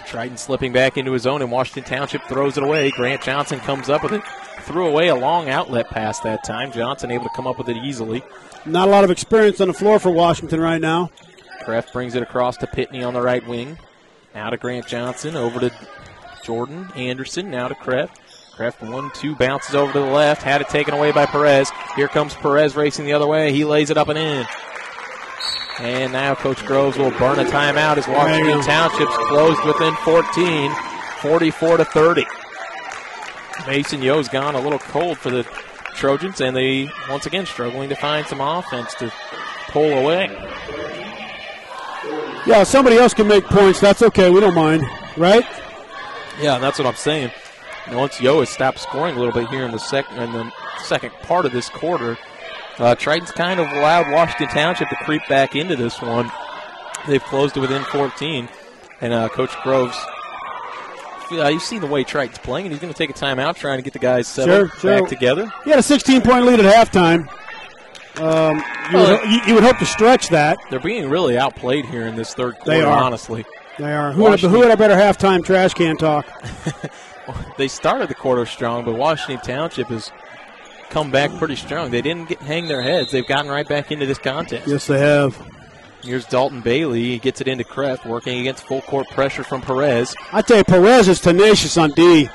Triton slipping back into his own, and Washington Township throws it away. Grant Johnson comes up with it. Threw away a long outlet pass that time. Johnson able to come up with it easily. Not a lot of experience on the floor for Washington right now. Kreft brings it across to Pitney on the right wing. Now to Grant Johnson, over to Jordan Anderson, now to Kreft. Kreft 1-2, bounces over to the left, had it taken away by Perez. Here comes Perez racing the other way. He lays it up and in. And now Coach Groves will burn a timeout as Washington Township's closed within 14, 44-30. Masen Yeo's gone a little cold for the Trojans, and they once again struggling to find some offense to pull away. Yeah, somebody else can make points. That's okay. We don't mind, right? Yeah, that's what I'm saying. And once Yeo has stopped scoring a little bit here in the second part of this quarter, Triton's kind of allowed Washington Township to creep back into this one. They've closed it within 14, and Coach Groves, you've seen the way Triton's playing, and he's going to take a timeout trying to get the guys settled back together. He had a 16-point lead at halftime. You would hope to stretch that. They're being really outplayed here in this third quarter, honestly. They are. Who had a better halftime trash can talk? They started the quarter strong, but Washington Township has come back pretty strong. They didn't hang their heads. They've gotten right back into this contest. Yes, they have. Here's Dalton Bailey. He gets it into Kreft, working against full court pressure from Perez. I tell you, Perez is tenacious on D.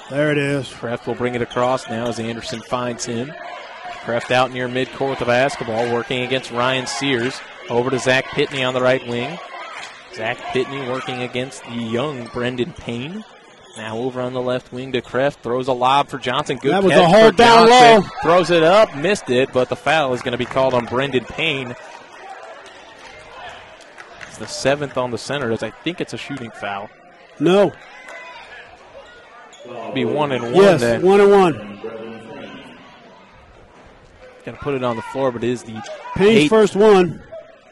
There it is. Kreft will bring it across now as Anderson finds him. Kreft out near midcourt with the basketball, working against Ryan Sears. Over to Zach Pitney on the right wing. Zach Pitney working against the young Brenden Payne. Now over on the left wing to Kreft. Throws a lob for Johnson. Good catch. That was a hold down low. Throws it up, missed it, but the foul is going to be called on Brenden Payne. It's the 7th on the center. I think it's a shooting foul. No. It'll be 1-1 yes, then. 1-1. Going to put it on the floor, but it is the Payne's first one.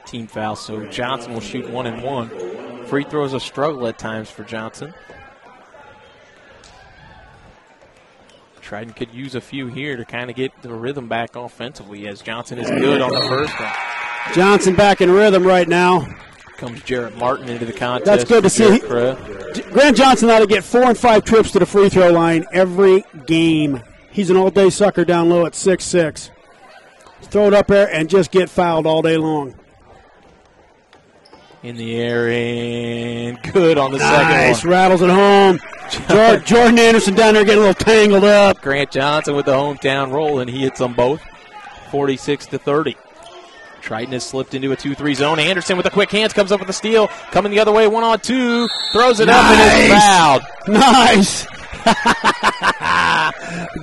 Team foul, so Johnson will shoot 1-1. Free throws a struggle at times for Johnson. Triton could use a few here to kind of get the rhythm back offensively, as Johnson is good on the first one. Johnson back in rhythm right now. Comes Jarrett Martin into the contest. That's good to see. Grant Johnson ought to get 4 and 5 trips to the free throw line every game. He's an all-day sucker down low at 6'6". Throw it up there and just get fouled all day long. In the air and good on the second one. Nice, rattles it home. Jordan Anderson down there getting a little tangled up. Grant Johnson with the hometown roll, and he hits them both. 46-30. Triton has slipped into a 2-3 zone. Anderson with the quick hands comes up with the steal. Coming the other way, 1-on-2. Throws it up and is fouled. Nice.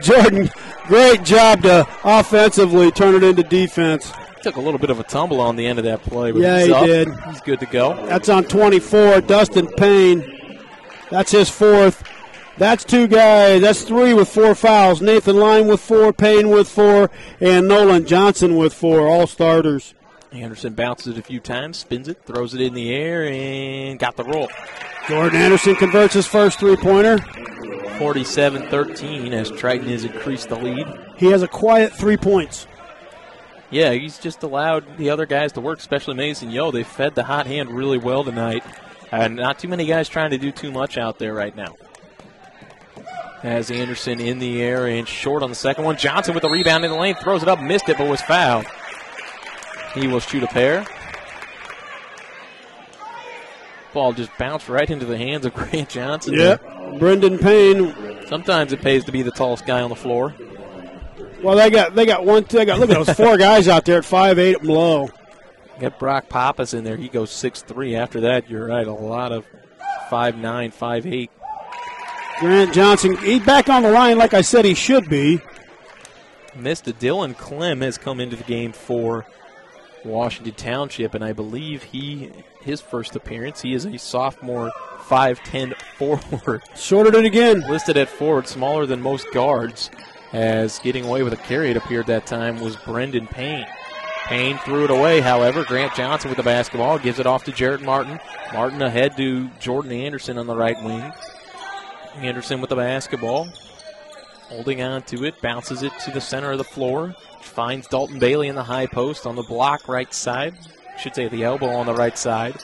Jordan, great job to offensively turn it into defense. Took a little bit of a tumble on the end of that play. But yeah, he did. He's good to go. That's on 24. Dustin Payne. That's his 4th. That's 2 guys. That's 3 with 4 fouls. Nathan Line with 4, Payne with 4, and Nolan Johnson with 4. All starters. Anderson bounces it a few times, spins it, throws it in the air, and got the roll. Jordan Anderson converts his first three-pointer. 47-13 as Triton has increased the lead. He has a quiet 3 points. Yeah, he's just allowed the other guys to work, especially Masen Yeo. They fed the hot hand really well tonight. And not too many guys trying to do too much out there right now. As Anderson in the air and short on the second one. Johnson with the rebound in the lane, throws it up, missed it, but was fouled. He will shoot a pair. Ball just bounced right into the hands of Grant Johnson. Yep, Brenden Payne. Sometimes it pays to be the tallest guy on the floor. Well, they got look at those 4 guys out there at 5'8" up low. Get Brock Pappas in there. He goes 6'3". After that, you're right, a lot of 5'9", 5'8". Grant Johnson, he's back on the line like I said he should be. Missed it. Dylan Klim has come into the game for Washington Township, and I believe his first appearance, he is a sophomore 5'10" forward. Shorted it again. Listed at forward, smaller than most guards, as getting away with a carry, it appeared that time, was Brenden Payne. Payne threw it away, however. Grant Johnson with the basketball, gives it off to Jarrett Martin. Martin ahead to Jordan Anderson on the right wing. Anderson with the basketball, holding on to it, bounces it to the center of the floor, finds Dalton Bailey in the high post on the block right side, should say the elbow on the right side,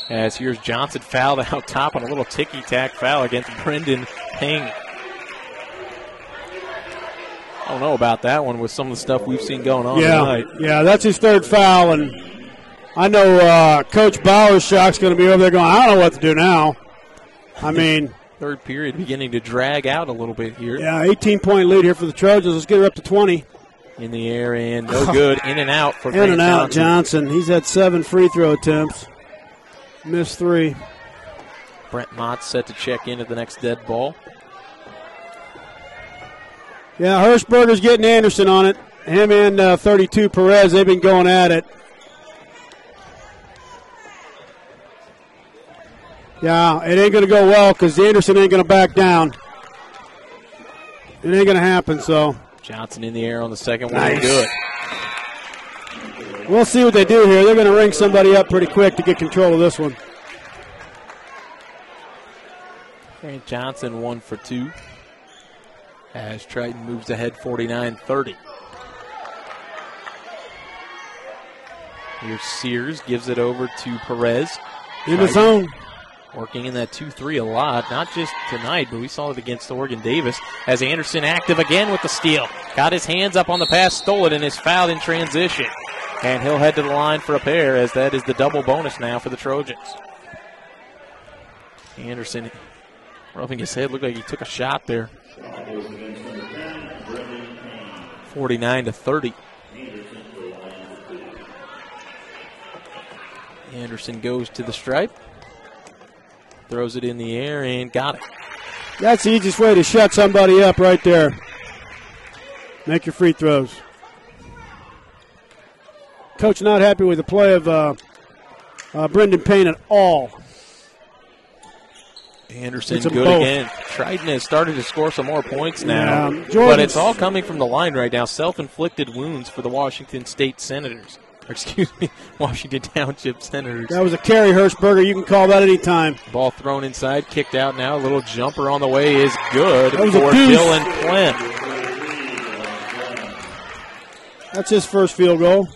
as here's Johnson fouled out top on a little ticky-tack foul against Brenden Payne. I don't know about that one with some of the stuff we've seen going on tonight. Yeah, that's his 3rd foul, and I know Coach Bowersock's going to be over there going, I don't know what to do now. I mean, Third period beginning to drag out a little bit here. Yeah, 18-point lead here for the Trojans. Let's get her up to 20. In the air and no good. In and out for Brent Johnson. He's had 7 free throw attempts. Missed 3. Brent Motz set to check in at the next dead ball. Yeah, Hirschberger's getting Anderson on it. Him and 32 Perez, they've been going at it. Yeah, it ain't going to go well because Anderson ain't going to back down. It ain't going to happen, so. Johnson in the air on the second one. Nice. Good. We'll see what they do here. They're going to ring somebody up pretty quick to get control of this one. Grant Johnson 1 for 2 as Triton moves ahead 49-30. Here's Sears, gives it over to Perez. In the zone. Working in that 2-3 a lot, not just tonight, but we saw it against Oregon Davis as Anderson active again with the steal. Got his hands up on the pass, stole it, and is fouled in transition. And he'll head to the line for a pair as that is the double bonus now for the Trojans. Anderson rubbing his head, looked like he took a shot there. 49-30. Anderson goes to the stripe. Throws it in the air and got it. That's the easiest way to shut somebody up right there. Make your free throws. Coach not happy with the play of Brenden Payne at all. Anderson good both. Again. Triton has started to score some more points now. Yeah, but it's all coming from the line right now. Self-inflicted wounds for the Washington State Senators. Washington Township Senators. That was a carry, Hirschberger. You can call that any time. Ball thrown inside, kicked out now. A little jumper on the way is good for Dylan Klim. That's his first field goal.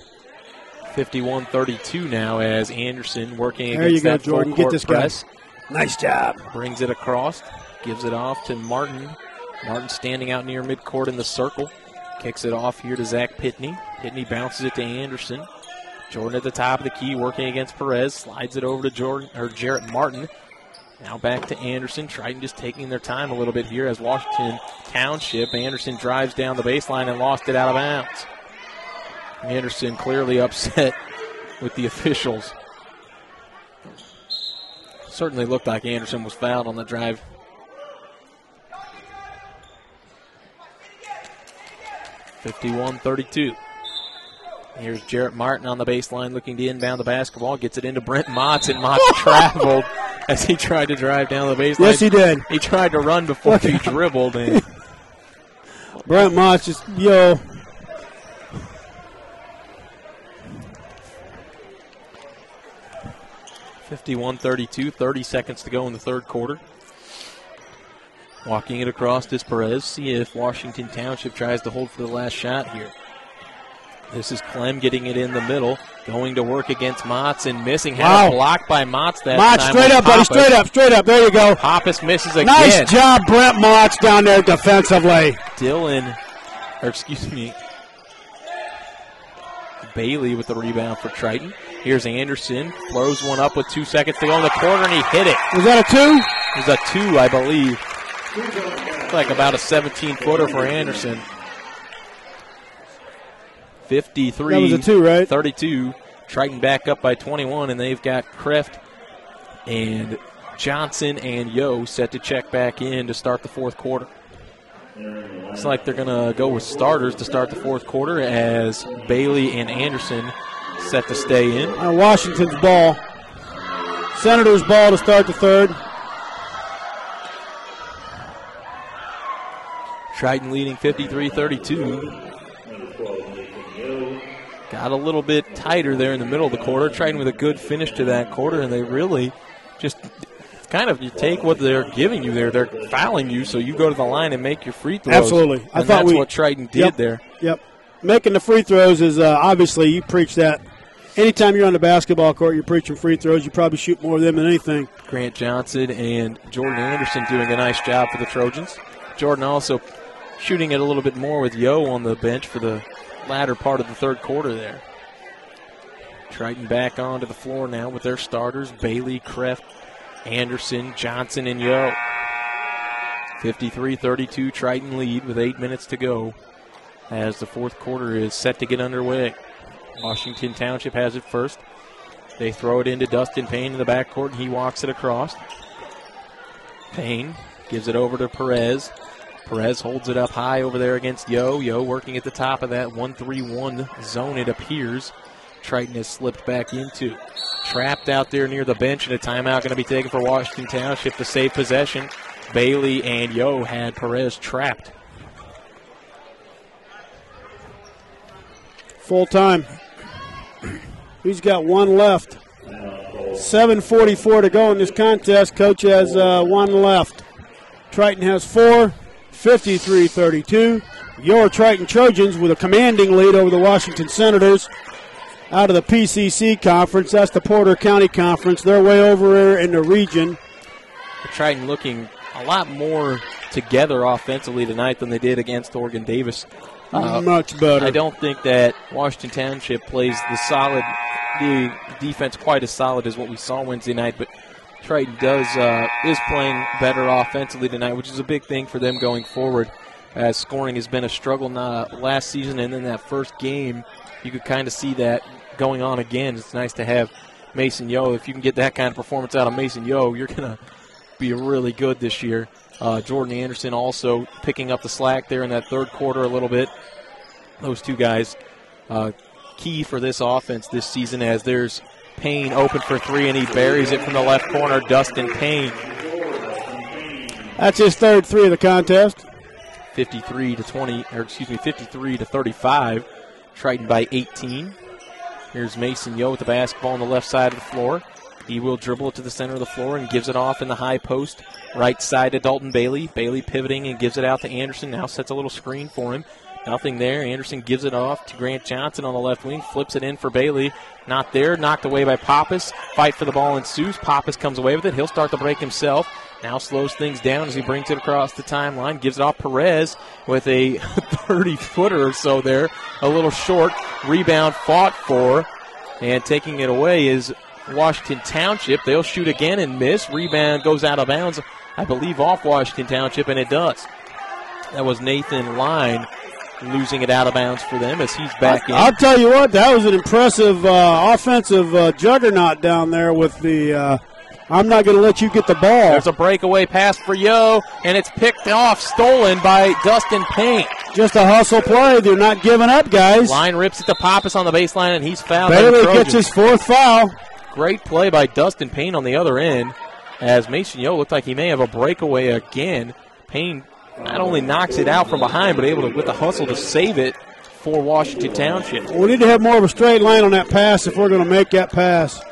51-32 now as Anderson working there against that Jordan. full court Get this press. Guy. Nice job. Brings it across, gives it off to Martin. Martin standing out near midcourt in the circle. Kicks it off here to Zach Pitney. Pitney bounces it to Anderson. Jordan at the top of the key working against Perez. Slides it over to Jarrett Martin. Now back to Anderson. Triton just taking their time a little bit here as Washington Township. Anderson drives down the baseline and lost it out of bounds. Anderson clearly upset with the officials. Certainly looked like Anderson was fouled on the drive. (51-32). Here's Jarrett Martin on the baseline looking to inbound the basketball. Gets it into Brent Motz, and Motz traveled as he tried to drive down the baseline. Yes, he did. He tried to run before he dribbled. And Brent Motz just, 51-32, 30 seconds to go in the third quarter. Walking it across is Perez. See if Washington Township tries to hold for the last shot here. This is Klim getting it in the middle, going to work against Motz and missing. Had a block by Motz that time. Motz, straight up, buddy, straight up. There you go. Pappas misses again. Nice job, Brent Motz down there defensively. Bailey with the rebound for Triton. Here's Anderson, throws one up with 2 seconds to go in the corner, and he hit it. Was that a 2? It was a 2, I believe. Looks like about a 17-footer for Anderson. 53. That was a 2, right? 32. Triton back up by 21, and they've got Kreft and Johnson and Yeo set to check back in to start the fourth quarter. Looks like they're going to go with starters to start the fourth quarter as Bailey and Anderson set to stay in. Washington's ball. Senators' ball to start the third. Triton leading 53-32. Got a little bit tighter there in the middle of the quarter. Triton with a good finish to that quarter, and they really just kind of, you take what they're giving you there. They're fouling you, so you go to the line and make your free throws. Absolutely. And that's what Triton did there. Yep. Making the free throws is obviously, you preach that. Anytime you're on the basketball court, you're preaching free throws. You probably shoot more of them than anything. Grant Johnson and Jordan Anderson doing a nice job for the Trojans. Jordan also shooting it a little bit more with Yeo on the bench for the latter part of the third quarter there. Triton back onto the floor now with their starters, Bailey, Kreft, Anderson, Johnson, and Yeo. 53-32, Triton lead with 8 minutes to go as the fourth quarter is set to get underway. Washington Township has it first. They throw it into Dustin Payne in the backcourt, and he walks it across. Payne gives it over to Perez. Perez holds it up high over there against Yeo. Yeo working at the top of that 1-3-1 zone, it appears. Triton has slipped back into. Trapped out there near the bench, and a timeout going to be taken for Washington Township to save possession. Bailey and Yeo had Perez trapped. Full time. He's got one left. 7:44 to go in this contest. Coach has one left. Triton has 4, 53-32. Your Triton Trojans with a commanding lead over the Washington Senators out of the PCC conference. That's the Porter County Conference. They're way over there in the region. Triton looking a lot more together offensively tonight than they did against Oregon Davis. Much better. I don't think that Washington Township plays the defense quite as solid as what we saw Wednesday night, but Triton is playing better offensively tonight, which is a big thing for them going forward, as scoring has been a struggle last season, and in that first game, you could kind of see that going on again. It's nice to have Masen Yeo. If you can get that kind of performance out of Masen Yeo, you're going to be really good this year. Jordan Anderson also picking up the slack there in that third quarter a little bit. Those two guys key for this offense this season, as there's Payne open for three, and he buries it from the left corner. Dustin Payne. That's his third three of the contest. 53-35. Triton by 18. Here's Masen Yeo with the basketball on the left side of the floor. He will dribble it to the center of the floor and gives it off in the high post. Right side to Dalton Bailey. Bailey pivoting and gives it out to Anderson. Now sets a little screen for him. Nothing there. Anderson gives it off to Grant Johnson on the left wing. Flips it in for Bailey. Not there. Knocked away by Pappas. Fight for the ball ensues. Pappas comes away with it. He'll start the break himself. Now slows things down as he brings it across the timeline. Gives it off Perez with a 30-footer or so there. A little short. Rebound fought for. And taking it away is Washington Township. They'll shoot again and miss. Rebound goes out of bounds, I believe, off Washington Township, and it does. That was Nathan Line losing it out of bounds for them as he's back in. I'll tell you what, that was an impressive offensive juggernaut down there with the I'm not going to let you get the ball. There's a breakaway pass for Yeo, and it's picked off, stolen by Dustin Payne. Just a hustle play. They're not giving up, guys. Line rips it to Pappas on the baseline, and he's fouled. Bailey gets his fourth foul. Great play by Dustin Payne on the other end, as Masen Yeo looked like he may have a breakaway again. Payne not only knocks it out from behind, but able to, with the hustle, to save it for Washington Township. We need to have more of a straight line on that pass if we're going to make that pass.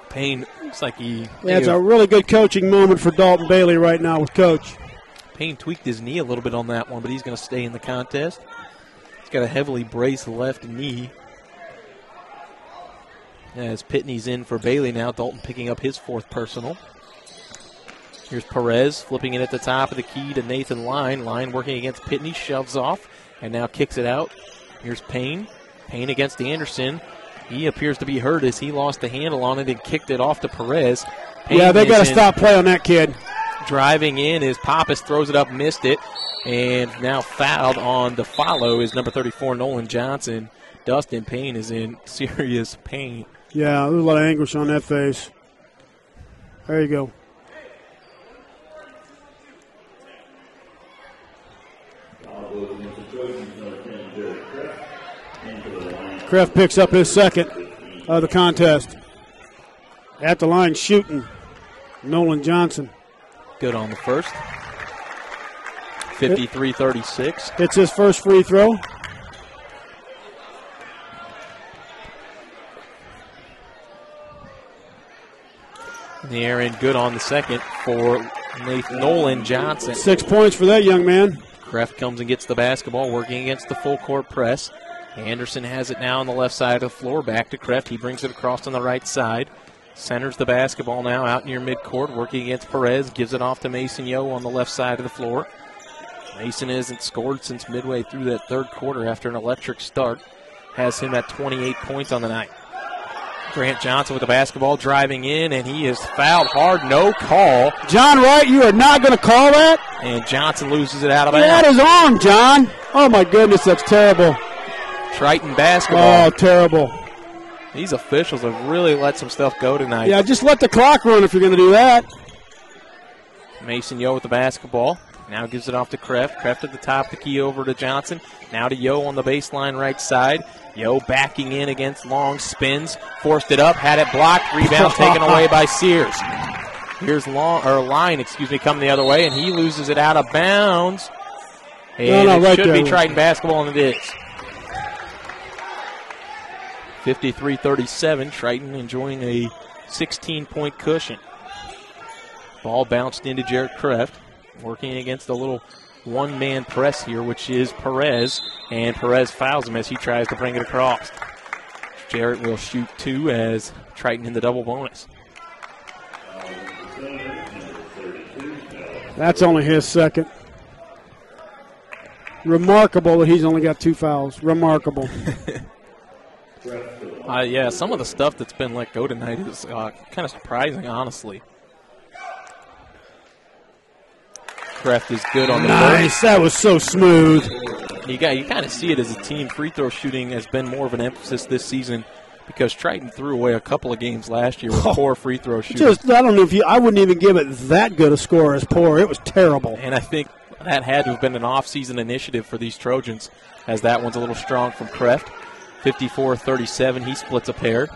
Payne looks like he... Yeah, it's a really good coaching moment for Dalton Bailey right now with Coach. Payne tweaked his knee a little bit on that one, but he's going to stay in the contest. He's got a heavily braced left knee. As Pitney's in for Bailey now, Dalton picking up his fourth personal. Here's Perez flipping it at the top of the key to Nathan Line. Line working against Pitney, shoves off, and now kicks it out. Here's Payne. Payne against Anderson. He appears to be hurt as he lost the handle on it and kicked it off to Perez. Payne, yeah, they got to stop play on that kid. Driving in is Pappas, throws it up, missed it, and now fouled on the follow is number 34, Nolan Johnson. Dustin Payne is in serious pain. Yeah, there's a lot of anguish on that face. There you go. Kreft picks up his second of the contest. At the line shooting, Nolan Johnson. Good on the first. 53-36. It's his first free throw. In the air and good on the second for Nolan Johnson. 6 points for that young man. Kreft comes and gets the basketball, working against the full court press. Anderson has it now on the left side of the floor. Back to Kreft. He brings it across on the right side. Centers the basketball now out near midcourt, working against Perez. Gives it off to Masen Yeo on the left side of the floor. Mason hasn't scored since midway through that third quarter after an electric start. Has him at 28 points on the night. Grant Johnson with the basketball driving in, and he is fouled hard. No call. John Wright, you are not going to call that? And Johnson loses it out of bounds. That is on, John. Oh, my goodness, that's terrible. Triton basketball. Oh, terrible. These officials have really let some stuff go tonight. Yeah, just let the clock run if you're going to do that. Masen Yeo with the basketball. Now gives it off to Kreft. Kreft at the top, the key over to Johnson. Now to Yeo on the baseline right side. Yeo backing in against Long, spins, forced it up, had it blocked, rebound taken away by Sears. Here's Line, coming the other way, and he loses it out of bounds. And it should be Triton basketball, and it is. 53-37, Triton enjoying a 16-point cushion. Ball bounced into Jarrett Kreft, working against a little one-man press here, which is Perez, and Perez fouls him as he tries to bring it across. Jarrett will shoot two as Triton in the double bonus. That's only his second. Remarkable that he's only got 2 fouls. Remarkable. Yeah, some of the stuff that's been let go tonight is kind of surprising, honestly. Kreft is good on the nice. That was so smooth. You kind of see it as a team. Free throw shooting has been more of an emphasis this season because Triton threw away a couple of games last year with poor free throw shooting. I don't know if I wouldn't even give it that good a score as poor. It was terrible. And I think that had to have been an off-season initiative for these Trojans, as that one's a little strong from Kreft. 54-37, he splits a pair.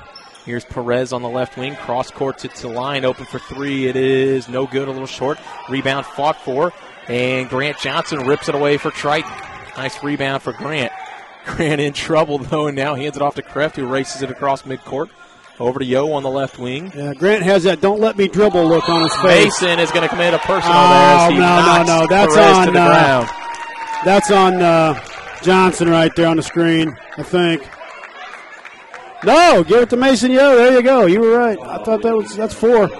Here's Perez on the left wing, cross court to Line, open for three. It is no good, a little short. Rebound fought for, and Grant Johnson rips it away for Triton. Nice rebound for Grant. Grant in trouble, though, and now hands it off to Kreft, who races it across midcourt. Over to Yeo on the left wing. Yeah, Grant has that don't let me dribble look on his face. Mason is going to commit a personal there as he knocks That's Perez on, to the ground. That's on Johnson right there on the screen, I think. No, give it to Masen Yeo. There you go. You were right. I thought that's 4.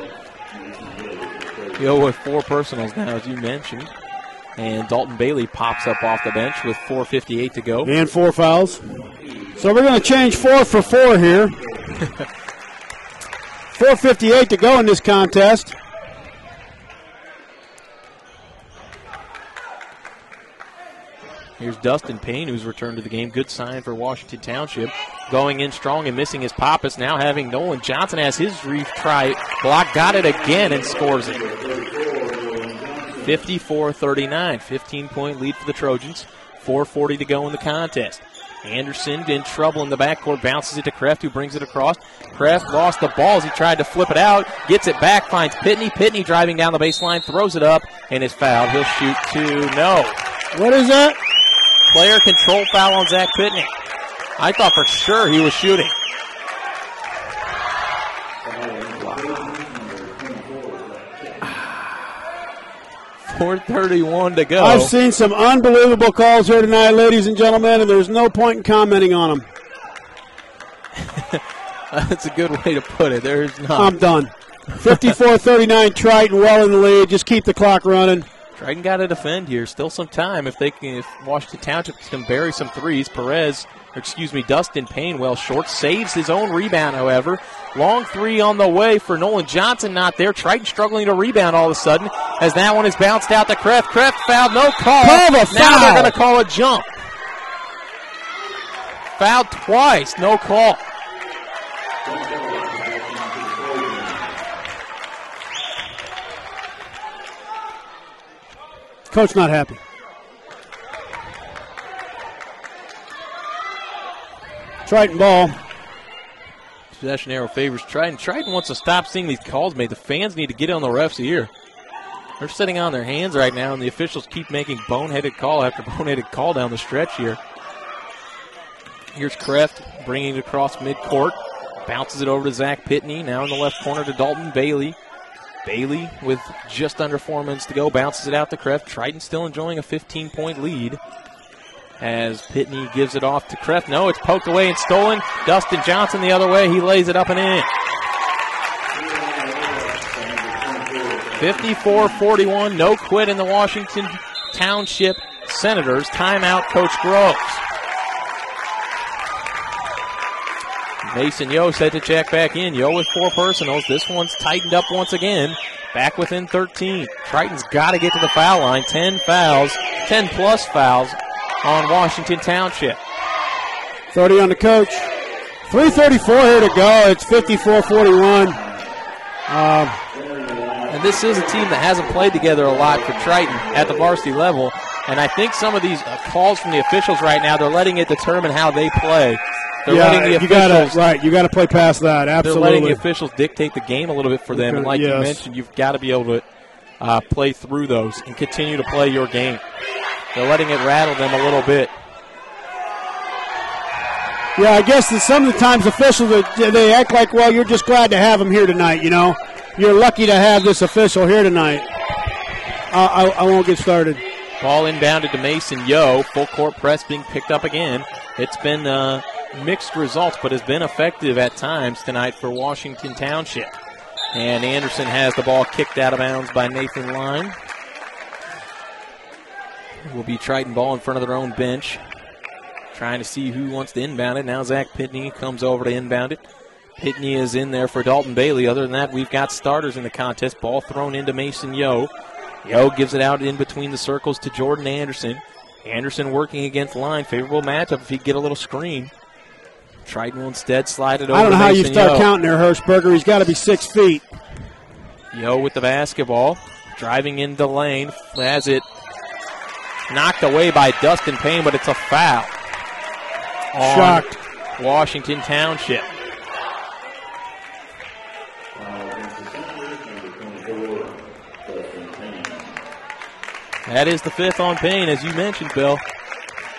Yeo with 4 personals now, as you mentioned. And Dalton Bailey pops up off the bench with 4:58 to go. And 4 fouls. So we're going to change 4 for 4 here. 4:58 to go in this contest. Here's Dustin Payne, who's returned to the game. Good sign for Washington Township. Going in strong and missing his Pappas. Now having Nolan Johnson as his retry block. Got it again and scores it. 54-39. 15-point lead for the Trojans. 4:40 to go in the contest. Anderson in trouble in the backcourt. Bounces it to Kreft, who brings it across. Kreft lost the ball as he tried to flip it out. Gets it back, finds Pitney. Pitney driving down the baseline, throws it up, and is fouled. He'll shoot 2. No. What is that? Player control foul on Zach Pitney. I thought for sure he was shooting. .431 to go. I've seen some unbelievable calls here tonight, ladies and gentlemen, and there's no point in commenting on them. That's a good way to put it. There's not. I'm done. 54-39, Triton well in the lead. Just keep the clock running. Triton got to defend here. Still some time if Washington Township can bury some threes. Dustin Payne well short. Saves his own rebound, however. Long three on the way for Nolan Johnson, not there. Triton struggling to rebound all of a sudden as that one is bounced out to Kreft. Kreft fouled, no call. Now they're going to call a jump. Fouled twice, no call. Coach not happy. Triton ball. Possession arrow favors Triton. Triton wants to stop seeing these calls made. The fans need to get on the refs' ear. They're sitting on their hands right now, and the officials keep making boneheaded call after boneheaded call down the stretch here. Here's Kreft bringing it across midcourt. Bounces it over to Zach Pitney. Now in the left corner to Dalton Bailey. Bailey with just under 4 minutes to go. Bounces it out to Kreft. Triton still enjoying a 15-point lead. As Pitney gives it off to Kreft. No, it's poked away and stolen. Dustin Johnson the other way. He lays it up and in. 54-41. No quit in the Washington Township Senators. Timeout, Coach Groves. Masen Yeo set to check back in. Yeo with 4 personals. This one's tightened up once again. Back within 13. Triton's got to get to the foul line. 10 fouls, 10-plus fouls on Washington Township. 30 on the coach. 3:34 here to go. It's 54-41. And this is a team that hasn't played together a lot for Triton at the varsity level. And I think some of these calls from the officials right now, they're letting it determine how they play. They're letting the officials, you got to play past that. Absolutely. They're letting the officials dictate the game a little bit for them. And like you mentioned, you've got to be able to play through those and continue to play your game. They're letting it rattle them a little bit. Yeah, I guess that some of the times officials, they act like, well, you're just glad to have him here tonight, you know. You're lucky to have this official here tonight. I won't get started. Ball inbounded to Masen Yeo. Full court press being picked up again. It's been mixed results, but has been effective at times tonight for Washington Township. And Anderson has the ball kicked out of bounds by Nathan Line. It will be Triton ball in front of their own bench. Trying to see who wants to inbound it. Now Zach Pitney comes over to inbound it. Pitney is in there for Dalton Bailey. Other than that, we've got starters in the contest. Ball thrown into Masen Yeo. Yeo gives it out in between the circles to Jordan Anderson. Anderson working against Line. Favorable matchup if he can get a little screen. Triton will instead slide it over to Masen Yeo. I don't know how you start counting there, Hirschberger. He's got to be 6 feet. Yeo with the basketball. Driving into the lane. Has it knocked away by Dustin Payne, but it's a foul. Shocked. Washington Township. That is the 5th on Payne, as you mentioned, Bill.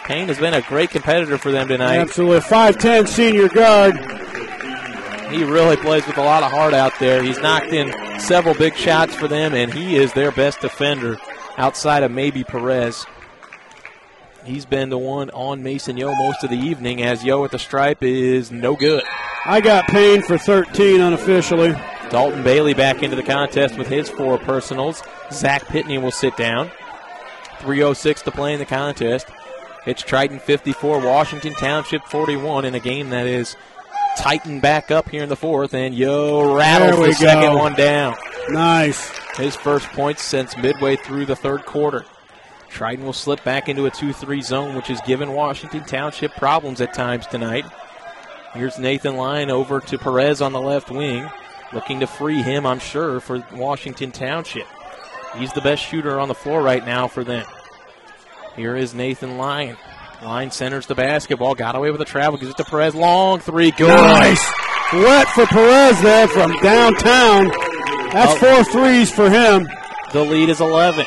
Payne has been a great competitor for them tonight. Absolutely. 5'10" senior guard. He really plays with a lot of heart out there. He's knocked in several big shots for them, and he is their best defender outside of maybe Perez. He's been the one on Masen Yeo most of the evening, as Yeo at the stripe is no good. I got Payne for 13 unofficially. Dalton Bailey back into the contest with his 4 personals. Zach Pitney will sit down. 3:06 to play in the contest. It's Triton 54, Washington Township 41 in a game that is tightened back up here in the 4th, and Yeo rattles the second one down. Nice. His first points since midway through the 3rd quarter. Triton will slip back into a 2-3 zone, which has given Washington Township problems at times tonight. Here's Nathan Line over to Perez on the left wing, looking to free him, I'm sure, for Washington Township. He's the best shooter on the floor right now for them. Here is Nathan Line. Line centers the basketball, got away with the travel, gives it to Perez. Long 3, good. Nice. Wet for Perez there from downtown. That's 4 threes for him. The lead is 11.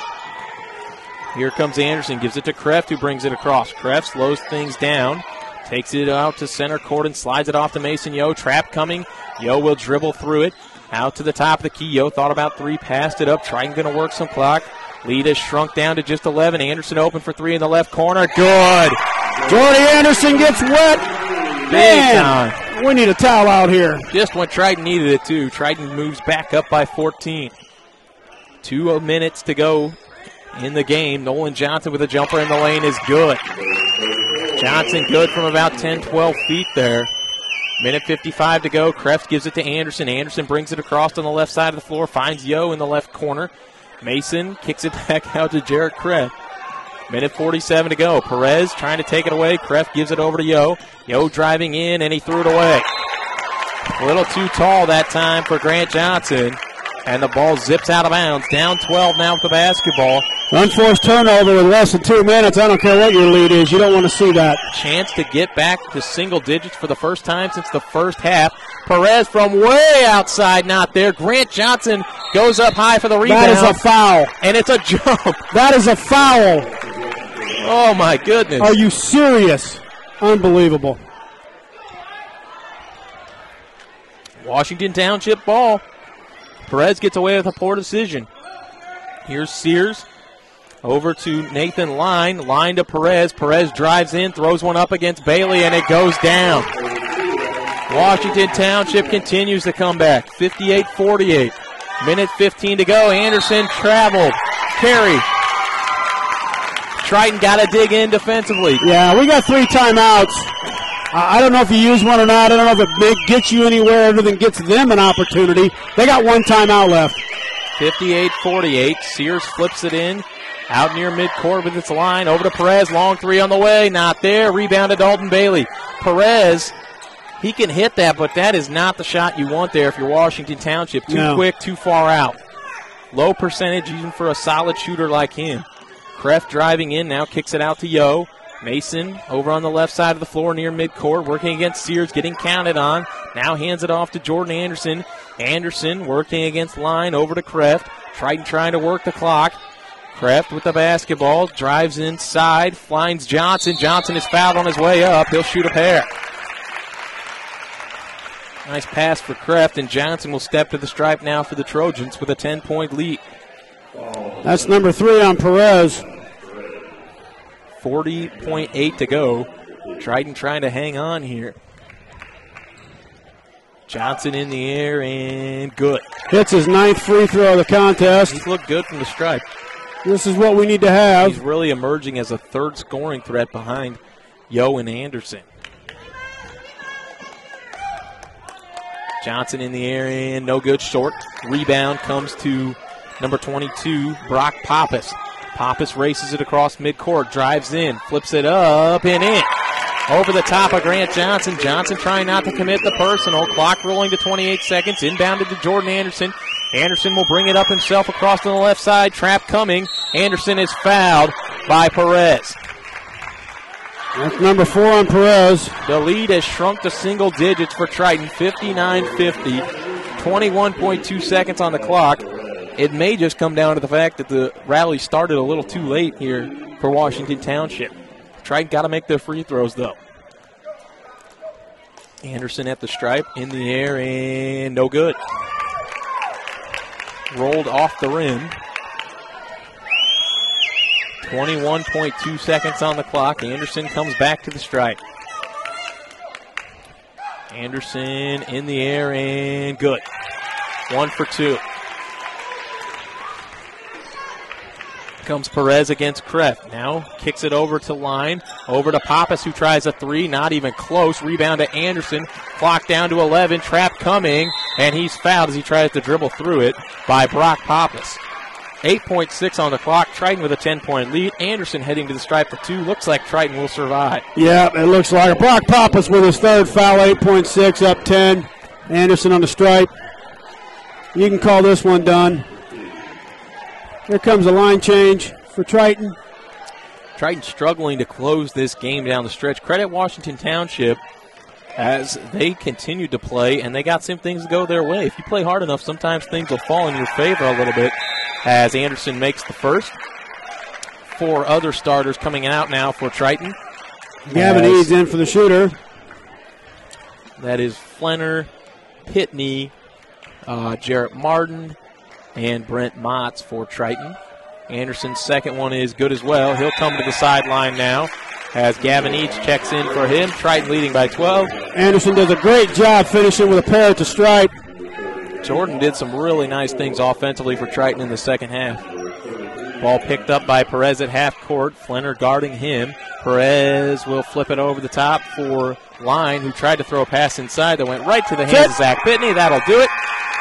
Here comes Anderson, gives it to Kreft, who brings it across. Kreft slows things down, takes it out to center court and slides it off to Masen Yeo. Trap coming. Yeo will dribble through it. Out to the top of the key. Yeo thought about 3, passed it up. Triton going to work some clock. Lead has shrunk down to just 11. Anderson open for 3 in the left corner. Good. Jordy Anderson gets wet. Big time. We need a towel out here. Just when Triton needed it, too. Triton moves back up by 14. 2 minutes to go in the game. Nolan Johnson with a jumper in the lane is good. Johnson good from about 10, 12 feet there. Minute 55 to go. Kreft gives it to Anderson. Anderson brings it across on the left side of the floor. Finds Yeo in the left corner. Mason kicks it back out to Jarrett Kreft. Minute 47 to go. Perez trying to take it away. Kreft gives it over to Yeo. Yeo driving in, and he threw it away. A little too tall that time for Grant Johnson. And the ball zips out of bounds. Down 12 now with the basketball. Unforced turnover with less than 2 minutes. I don't care what your lead is. You don't want to see that. Chance to get back to single digits for the first time since the first half. Perez from way outside, not there. Grant Johnson goes up high for the rebound. That is a foul. And it's a jump. That is a foul. Oh, my goodness. Are you serious? Unbelievable. Washington Township ball. Perez gets away with a poor decision. Here's Sears over to Nathan Line. Line to Perez. Perez drives in, throws one up against Bailey, and it goes down. Washington Township continues to come back. 58-48. Minute 15 to go. Anderson traveled. Carry. Triton got to dig in defensively. Yeah, we got 3 timeouts. I don't know if you use one or not. I don't know if it gets you anywhere other than gets them an opportunity. They got one timeout left. 58-48. Sears flips it in. Out near midcourt with its line. Over to Perez. Long three on the way. Not there. Rebound to Dalton Bailey. Perez, he can hit that, but that is not the shot you want there if you're Washington Township. Too quick, too far out. Low percentage even for a solid shooter like him. Kreft driving in. Now kicks it out to Yeo. Mason over on the left side of the floor near midcourt, working against Sears, getting counted on. Now hands it off to Jordan Anderson. Anderson working against line over to Kreft. Triton trying to work the clock. Kreft with the basketball, drives inside, finds Johnson. Johnson is fouled on his way up. He'll shoot a pair. Nice pass for Kreft, and Johnson will step to the stripe now for the Trojans with a 10-point lead. That's number 3 on Perez. 40.8 to go. Triton trying to hang on here. Johnson in the air and good. Hits his 9th free throw of the contest. He's looked good from the stripe. This is what we need to have. He's really emerging as a third scoring threat behind Yeo and Anderson. Johnson in the air and no good, short. Rebound comes to number 22, Brock Pappas. Pappas races it across midcourt, drives in, flips it up and in. Over the top of Grant Johnson. Johnson trying not to commit the personal. Clock rolling to 28 seconds. Inbounded to Jordan Anderson. Anderson will bring it up himself across to the left side. Trap coming. Anderson is fouled by Perez. That's number 4 on Perez. The lead has shrunk to single digits for Triton, 59-50. 21.2 seconds on the clock. It may just come down to the fact that the rally started a little too late here for Washington Township. Triton got to make their free throws, though. Anderson at the stripe, in the air, and no good. Rolled off the rim. 21.2 seconds on the clock. Anderson comes back to the stripe. Anderson in the air and good. 1 for 2. Comes Perez against Kreft. Now kicks it over to line. Over to Pappas, who tries a 3. Not even close. Rebound to Anderson. Clock down to 11. Trap coming. And he's fouled as he tries to dribble through it by Brock Pappas. 8.6 on the clock. Triton with a 10-point lead. Anderson heading to the stripe for 2. Looks like Triton will survive. Yeah, it looks like it. Brock Pappas with his 3rd foul. 8.6 up 10. Anderson on the stripe. You can call this one done. Here comes a line change for Triton. Triton struggling to close this game down the stretch. Credit Washington Township as they continued to play, and they got some things to go their way. If you play hard enough, sometimes things will fall in your favor a little bit as Anderson makes the first. 4 other starters coming out now for Triton. Gavin Eads in for the shooter. That is Flenar, Pitney, Jarrett Martin, and Brent Motz for Triton. Anderson's second one is good as well. He'll come to the sideline now as Gavin Eads checks in for him. Triton leading by 12. Anderson does a great job finishing with a pair at the stripe. Jordan did some really nice things offensively for Triton in the second half. Ball picked up by Perez at half court. Flenar guarding him. Perez will flip it over the top for Line, who tried to throw a pass inside that went right to the hands of Zach Pitney. That'll do it.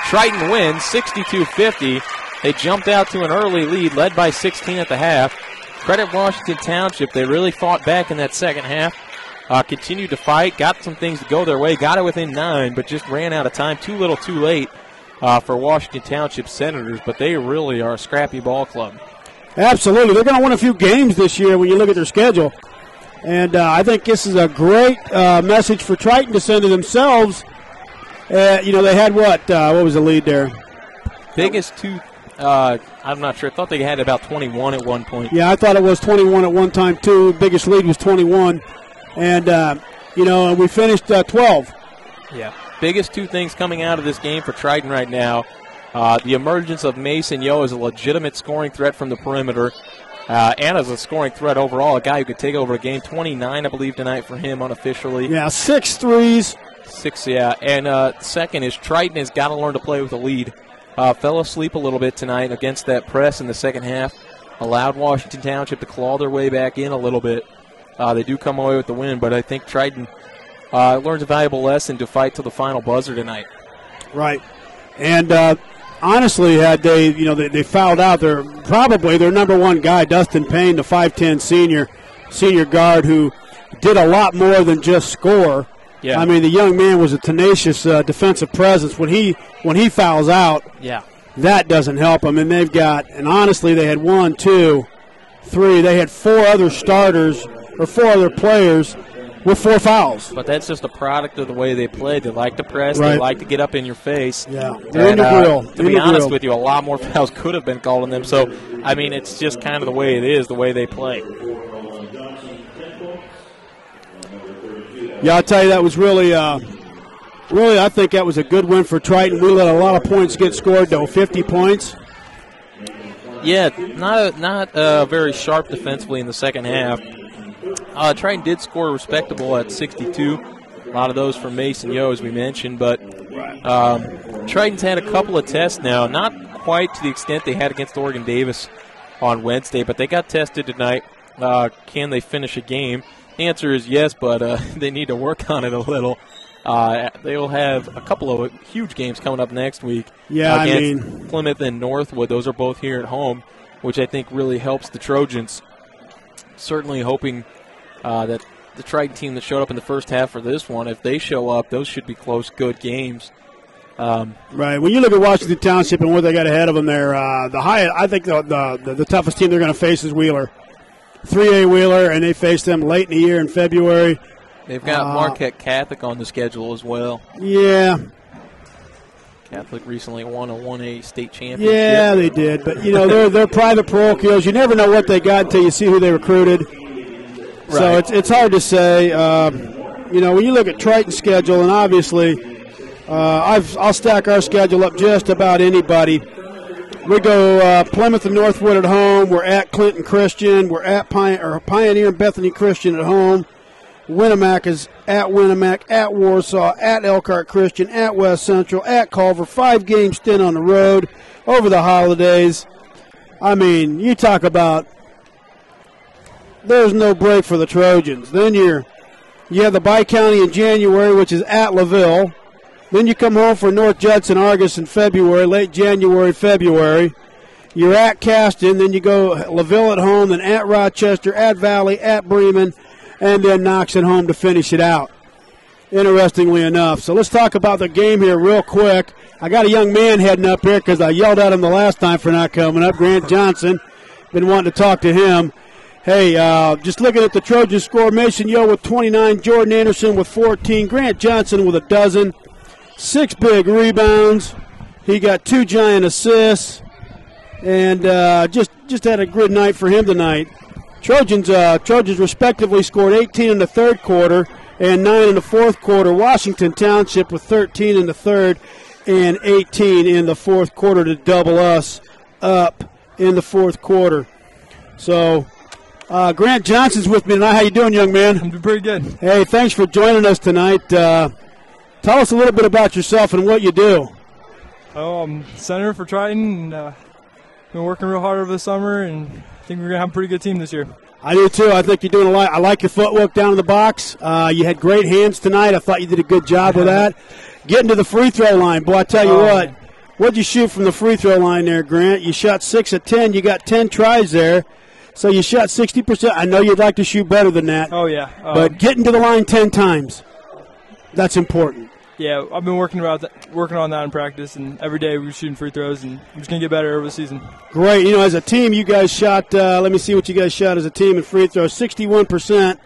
Triton wins 62-50. They jumped out to an early lead, led by 16 at the half. Credit Washington Township. They really fought back in that second half. Continued to fight, got some things to go their way, got it within 9, but just ran out of time. Too little, too late for Washington Township Senators, but they really are a scrappy ball club. Absolutely. They're going to win a few games this year when you look at their schedule. And I think this is a great message for Triton to send to themselves. They had what was the lead there? Biggest two, I'm not sure. I thought they had about 21 at one point. Yeah, I thought it was 21 at one time, too. Biggest lead was 21. And, we finished 12. Yeah. Biggest 2 things coming out of this game for Triton right now. The emergence of Masen Yeo as a legitimate scoring threat from the perimeter. And as a scoring threat overall, a guy who could take over a game. 29, I believe, tonight for him unofficially. Yeah, 6 threes. 6, yeah. And second is Triton has got to learn to play with a lead. Fell asleep a little bit tonight against that press in the second half. Allowed Washington Township to claw their way back in a little bit. They do come away with the win, but I think Triton learns a valuable lesson to fight to the final buzzer tonight. Right. And honestly, had they, they fouled out their number one guy, Dustin Payne, the 5'10" senior guard who did a lot more than just score. Yeah. I mean, the young man was a tenacious defensive presence. When he fouls out, that doesn't help them. And and honestly, they had 1, 2, 3. They had 4 other starters or 4 other players with 4 fouls. But that's just a product of the way they play. They like to press. Right. They like to get up in your face. Yeah, they're in the grill. To be honest with you, a lot more fouls could have been called on them. So, I mean, it's just kind of the way it is, the way they play. Yeah, I'll tell you, that was really, I think that was a good win for Triton. We let a lot of points get scored, though, 50 points. Yeah, not very sharp defensively in the second half. Triton did score respectable at 62. A lot of those from Masen Yeo, as we mentioned. But Triton's had a couple of tests now, not quite to the extent they had against Oregon Davis on Wednesday, but they got tested tonight. Can they finish a game? The answer is yes, but they need to work on it a little. They'll have a couple of huge games coming up next week. Yeah, against Plymouth and Northwood. Those are both here at home, which I think really helps the Trojans. Certainly hoping that the Triton team that showed up in the first half for this one, if they show up, those should be close, good games. Right. When you look at Washington Township and what they got ahead of them there, I think the toughest team they're going to face is Wheeler. 3A Wheeler, and they faced them late in the year in February. They've got Marquette Catholic on the schedule as well. Yeah. Catholic recently won a 1A state championship. Yeah, they did. But, they're private parochials. You never know what they got until you see who they recruited. Right. So it's hard to say. When you look at Triton's schedule, and obviously I'll stack our schedule up just about anybody. We go Plymouth and Northwood at home. We're at Clinton Christian. We're at Pioneer and Bethany Christian at home. Winnemac is at Winnemac, at Warsaw, at Elkhart Christian, at West Central, at Culver. 5-game stint on the road over the holidays. I mean, you talk about there's no break for the Trojans. Then you have the Bi-County in January, which is at LaVille. Then you come home for North Judson, Argus in February, late January, February. You're at Caston, then you go LaVille at home, then at Rochester, at Valley, at Bremen, and then Knox at home to finish it out, interestingly enough. So let's talk about the game here real quick. I got a young man heading up here because I yelled at him the last time for not coming up, Grant Johnson. Been wanting to talk to him. Hey, just looking at the Trojan score, Masen Yeo with 29, Jordan Anderson with 14, Grant Johnson with a dozen. 6 big rebounds. He got 2 giant assists, and just had a good night for him tonight. Trojans respectively scored 18 in the third quarter and 9 in the fourth quarter. Washington Township with 13 in the third and 18 in the fourth quarter to double us up in the fourth quarter. So Grant Johnson's with me tonight. How you doing, young man? I'm doing pretty good. Hey, thanks for joining us tonight. Tell us a little bit about yourself and what you do. I'm center for Triton, and been working real hard over the summer, and I think we're going to have a pretty good team this year. I do, too. I think you're doing a lot. I like your footwork down in the box. You had great hands tonight. I thought you did a good job with that. Getting to the free throw line. Boy, I tell you what'd you shoot from the free throw line there, Grant? You shot 6 of 10. You got 10 tries there. So you shot 60%. I know you'd like to shoot better than that. Oh, yeah. But getting to the line 10 times, that's important. Yeah, I've been working on that in practice, and every day we're shooting free throws, and I'm just going to get better over the season. Great. As a team, you guys shot, let me see what you guys shot as a team in free throws, 61%,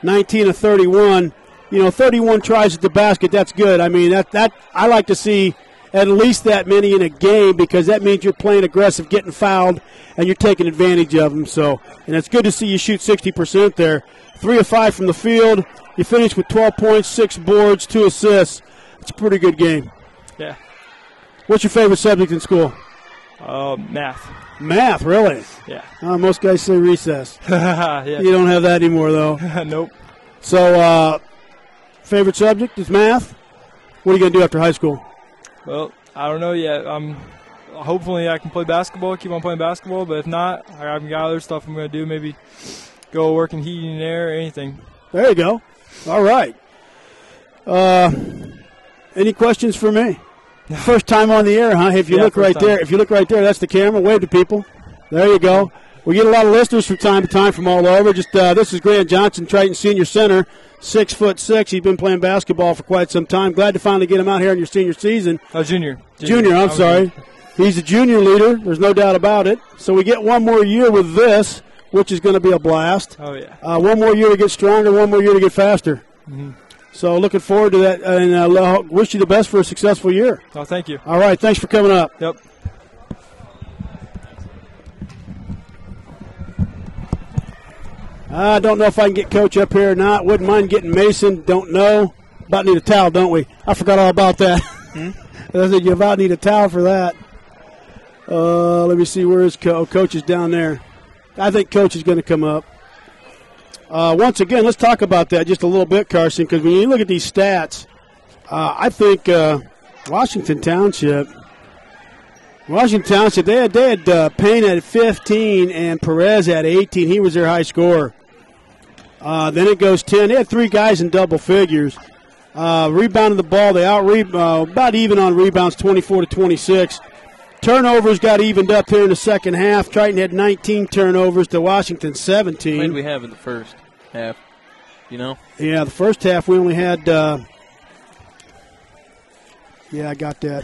19 of 31. 31 tries at the basket, that's good. I mean, that I like to see at least that many in a game because that means you're playing aggressive, getting fouled, and you're taking advantage of them. So, and it's good to see you shoot 60% there. 3 of 5 from the field. You finished with 12 points, 6 boards, 2 assists. It's a pretty good game. Yeah. What's your favorite subject in school? Math. Math, really? Yeah. Most guys say recess. Yeah. You don't have that anymore, though. Nope. So, favorite subject is math? What are you going to do after high school? Well, I don't know yet. Hopefully I can play basketball, keep on playing basketball, but if not, I've got other stuff I'm going to do, maybe go work in heating and air or anything. There you go. All right. Any questions for me? First time on the air, huh? If you look right there, that's the camera. Wave to people. There you go. We get a lot of listeners from time to time from all over. Just this is Grant Johnson, Triton Senior Center, 6'6". He's been playing basketball for quite some time. Glad to finally get him out here in your senior season. Oh, junior. I'm sorry. He's a junior leader. There's no doubt about it. So we get one more year with this, which is going to be a blast. Oh, yeah. One more year to get stronger, one more year to get faster. Mm-hmm. So looking forward to that, and wish you the best for a successful year. Oh, thank you. All right, thanks for coming up. Yep. I don't know if I can get Coach up here or not. Wouldn't mind getting Mason. Don't know. About need a towel, don't we? I forgot all about that. I said you about need a towel for that. Let me see. Where is Coach is down there. I think Coach is going to come up. Once again, let's talk about that just a little bit, Karson, because when you look at these stats, I think Washington Township, they had Payne at 15 and Perez at 18. He was their high scorer. Then it goes 10. They had 3 guys in double figures. Rebounding the ball, they about even on rebounds, 24-26. Turnovers got evened up here in the second half. Triton had 19 turnovers to Washington 17. What did we have in the first half? You know? Yeah, the first half we only had I got that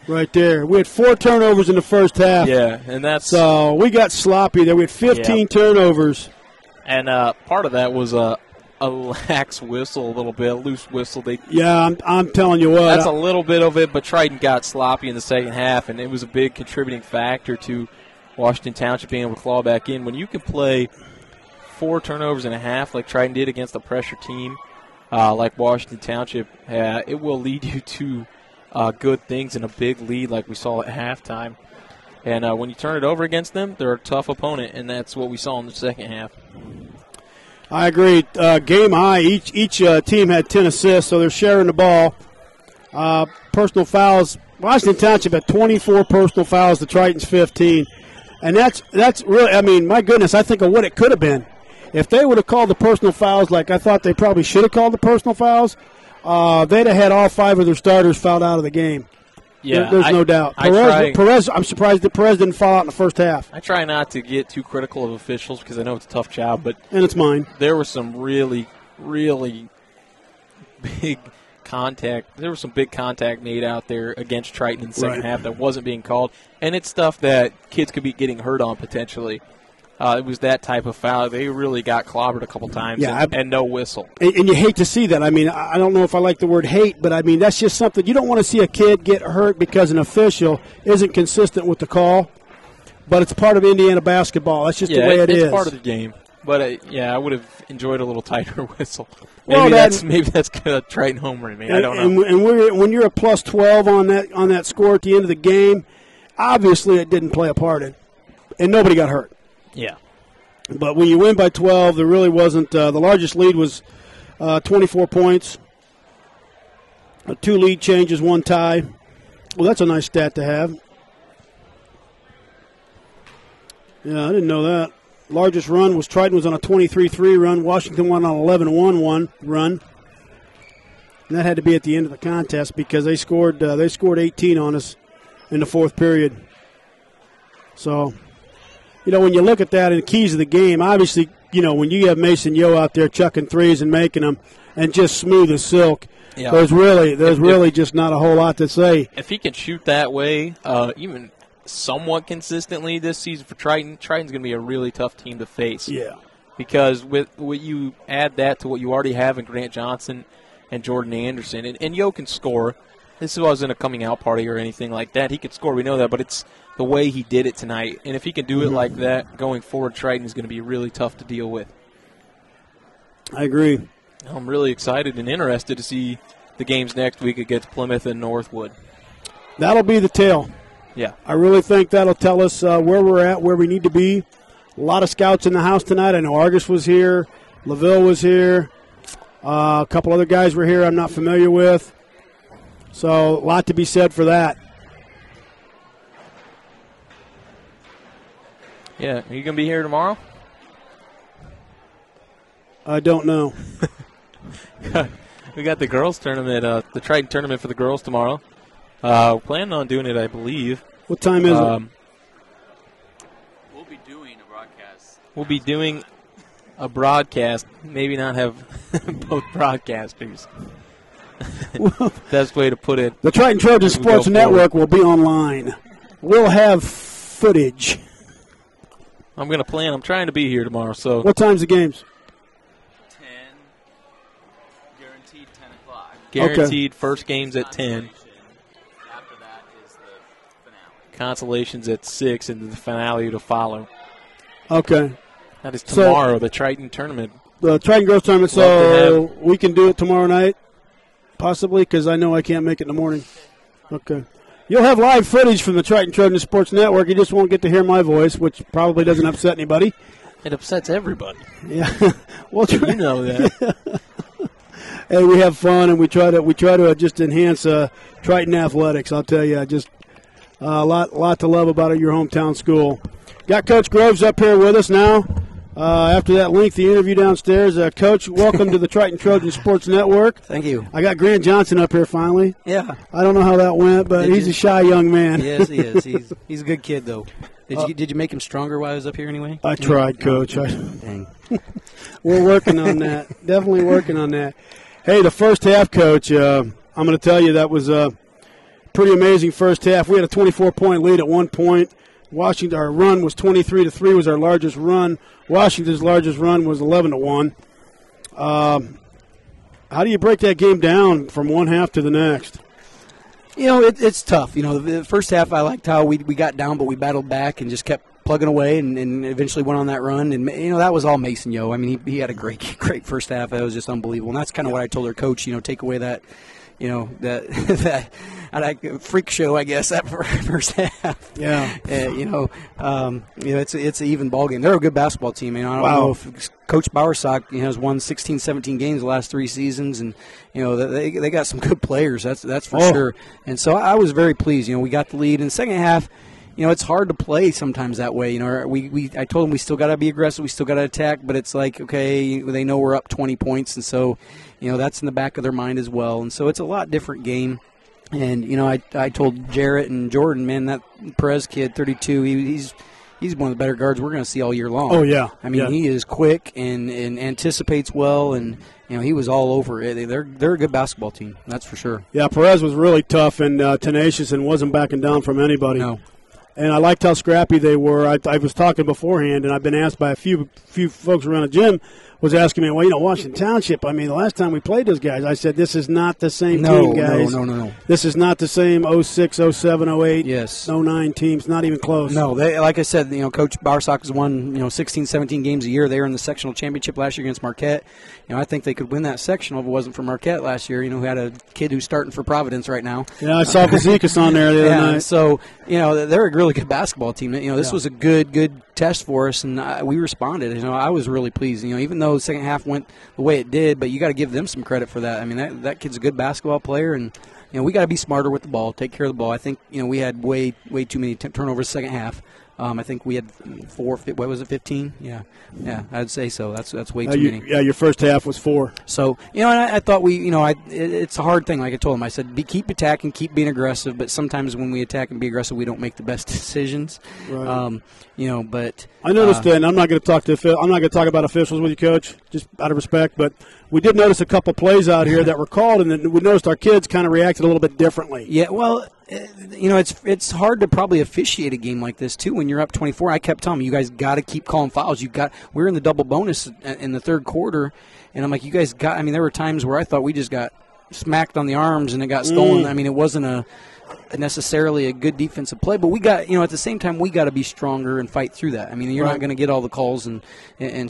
right there. We had 4 turnovers in the first half. Yeah, and that's so we got sloppy there. We had 15 turnovers. And part of that was a lax whistle, a little bit, a loose whistle. I'm telling you what. That's a little bit of it, but Triton got sloppy in the second half, and it was a big contributing factor to Washington Township being able to claw back in. When you can play 4 turnovers and a half like Triton did against a pressure team like Washington Township, it will lead you to good things and a big lead like we saw at halftime. And when you turn it over against them, they're a tough opponent, and that's what we saw in the second half. I agree. Game high. Each team had 10 assists, so they're sharing the ball. Personal fouls. Washington Township had 24 personal fouls to Triton's 15. And that's really, I mean, my goodness, I think of what it could have been. If they would have called the personal fouls like I thought they probably should have called the personal fouls, they'd have had all 5 of their starters fouled out of the game. Yeah, there's no doubt. Perez, I'm surprised that Perez didn't foul out in the first half. I try not to get too critical of officials because I know it's a tough job, and it's mine. There was some really, really big contact. There was some big contact made out there against Triton in the second half that wasn't being called, and it's stuff that kids could be getting hurt on potentially. It was that type of foul. They really got clobbered a couple times, and no whistle. And you hate to see that. I mean, I don't know if I like the word hate, but I mean, that's just something. You don't want to see a kid get hurt because an official isn't consistent with the call, but it's part of Indiana basketball. That's just the way it is. It's part of the game. But, I would have enjoyed a little tighter whistle. Maybe that's a Triton homer in me. I don't know. And when you're a plus 12 on that score at the end of the game, obviously it didn't play a part in, and nobody got hurt. Yeah. But when you win by 12, there really wasn't the largest lead was 24 points. 2 lead changes, 1 tie. Well, that's a nice stat to have. Yeah, I didn't know that. Largest run was Triton was on a 23-3 run. Washington won on an 11-1 run. And that had to be at the end of the contest because they scored 18 on us in the fourth period. So, when you look at that in the keys of the game, obviously, when you have Masen Yeo out there chucking threes and making them and just smooth as silk, there's really just not a whole lot to say. If he can shoot that way, even somewhat consistently this season for Triton's going to be a really tough team to face. Yeah. Because with what you add that to what you already have in Grant Johnson and Jordan Anderson, and Yeo can score. This wasn't a coming out party or anything like that. He could score, we know that, but it's the way he did it tonight. And if he can do it like that going forward, Triton is going to be really tough to deal with. I agree. I'm really excited and interested to see the games next week against Plymouth and Northwood. That'll be the tale. Yeah. I really think that'll tell us where we're at, where we need to be. A lot of scouts in the house tonight. I know Argus was here. LaVille was here. A couple other guys were here I'm not familiar with. So a lot to be said for that. Yeah, are you going to be here tomorrow? I don't know. We got the girls tournament, the Triton tournament for the girls tomorrow. Planning on doing it, I believe. What time is it? We'll be doing a broadcast. We'll be doing a broadcast. Maybe not have both broadcasters. Best way to put it. The Triton Trojans Sports Network will be online. We'll have footage. I'm going to plan. I'm trying to be here tomorrow. So what time's the games? 10. Guaranteed 10 o'clock. Guaranteed first game's at 10. After that is the finale. Consolations at 6 and the finale to follow. Okay. That is tomorrow, the Triton tournament. The Triton Girls Tournament, so we can do it tomorrow night, possibly, because I know I can't make it in the morning. Okay. You'll have live footage from the Triton Trojan Sports Network. You just won't get to hear my voice, which probably doesn't upset anybody. It upsets everybody. Yeah. Well, you know that. Hey, we have fun, and we try to just enhance Triton athletics. I'll tell you, just a lot to love about your hometown school. Got Coach Groves up here with us now. After that lengthy interview downstairs, Coach, welcome to the Triton Trojan Sports Network. Thank you. I got Grant Johnson up here finally. Yeah. I don't know how that went, but he's a shy young man. Yes, he is. He's a good kid, though. Did you make him stronger while I was up here anyway? I tried, Coach. Dang. We're working on that. Definitely working on that. Hey, the first half, Coach, I'm going to tell you that was a pretty amazing first half. We had a 24-point lead at one point. Washington, our run was 23-3 was our largest run. Washington's largest run was 11-1. How do you break that game down from one half to the next? You know, it's tough. You know, the first half I liked how we got down, but we battled back and just kept plugging away and eventually went on that run. And, you know, that was all Masen Yeo. I mean, he had a great first half. That was just unbelievable. And that's kind of what I told our coach, you know, take away that, you know, that freak show, I guess, that first half. Yeah. You know, it's an even ball game. They're a good basketball team. You know, I don't know if Coach Bowersock has won 16, 17 games the last 3 seasons, and you know they got some good players. That's for sure. And so I was very pleased. You know, we got the lead in the second half. You know, it's hard to play sometimes that way. You know, I told them we still got to be aggressive, we still got to attack, but it's like, okay, they know we're up 20 points, and so, you know, that's in the back of their mind as well. And so it's a lot different game. And, you know, I told Jarrett and Jordan, man, that Perez kid, 32, he's one of the better guards we're going to see all year long. Oh, yeah. I mean, he is quick and anticipates well, and, you know, he was all over it. They're a good basketball team, that's for sure. Yeah, Perez was really tough and tenacious and wasn't backing down from anybody. No. And I liked how scrappy they were. I was talking beforehand, and I've been asked by a few folks around the gym was asking me, well, you know, Washington Township, I mean, the last time we played those guys, I said, this is not the same team, guys. No. This is not the same 06, 07, 08, yes. 09 teams, not even close. No, like I said, you know, Coach Bowersock has won, you know, 16, 17 games a year. They were in the sectional championship last year against Marquette. You know, I think they could win that sectional if it wasn't for Marquette last year, you know, who had a kid who's starting for Providence right now. Yeah, I saw Kazikas on there the other night. So, you know, they're a really good basketball team. You know, this was a good test for us, and we responded. You know, I was really pleased. You know, even though the second half went the way it did, but you got to give them some credit for that. I mean, that kid's a good basketball player, and you know, we got to be smarter with the ball, take care of the ball. I think, you know, we had way too many turnovers second half. I think we had 15? Yeah, I'd say so. That's way too many. Yeah, your first half was 4. So, you know, and I thought it's a hard thing. Like I told him, I said, keep attacking, keep being aggressive. But sometimes when we attack and be aggressive, we don't make the best decisions. Right. You know, but I noticed that, and I'm not going to talk about officials with you, Coach, just out of respect. But we did notice a couple plays out here that were called, and then we noticed our kids kind of reacted a little bit differently. Yeah, well, you know, it's hard to probably officiate a game like this too when you're up 24. I kept telling them, you guys got to keep calling fouls. We're in the double bonus in the third quarter, and I'm like, you guys got. I mean, there were times where I thought we just got smacked on the arms and it got stolen. I mean, it wasn't necessarily a good defensive play, but we got, you know, at the same time we got to be stronger and fight through that. I mean, you're not going to get all the calls, and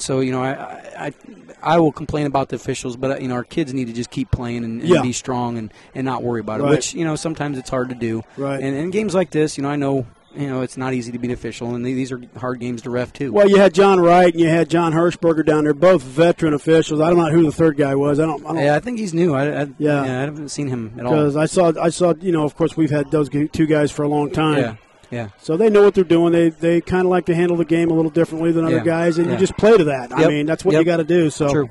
so, you know, I will complain about the officials, but you know, our kids need to just keep playing and be strong and not worry about it. Which, you know, sometimes it's hard to do. Right. And in games like this, you know, I know. You know, it's not easy to be an official, and these are hard games to ref, too. Well, you had John Wright and you had John Hirschberger down there, both veteran officials. I don't know who the third guy was. I don't. Yeah, I think he's new. I haven't seen him at all. Because I saw. You know, of course, we've had those two guys for a long time. Yeah. So they know what they're doing. They kind of like to handle the game a little differently than other guys, and you just play to that. I mean, that's what you got to do. So. True.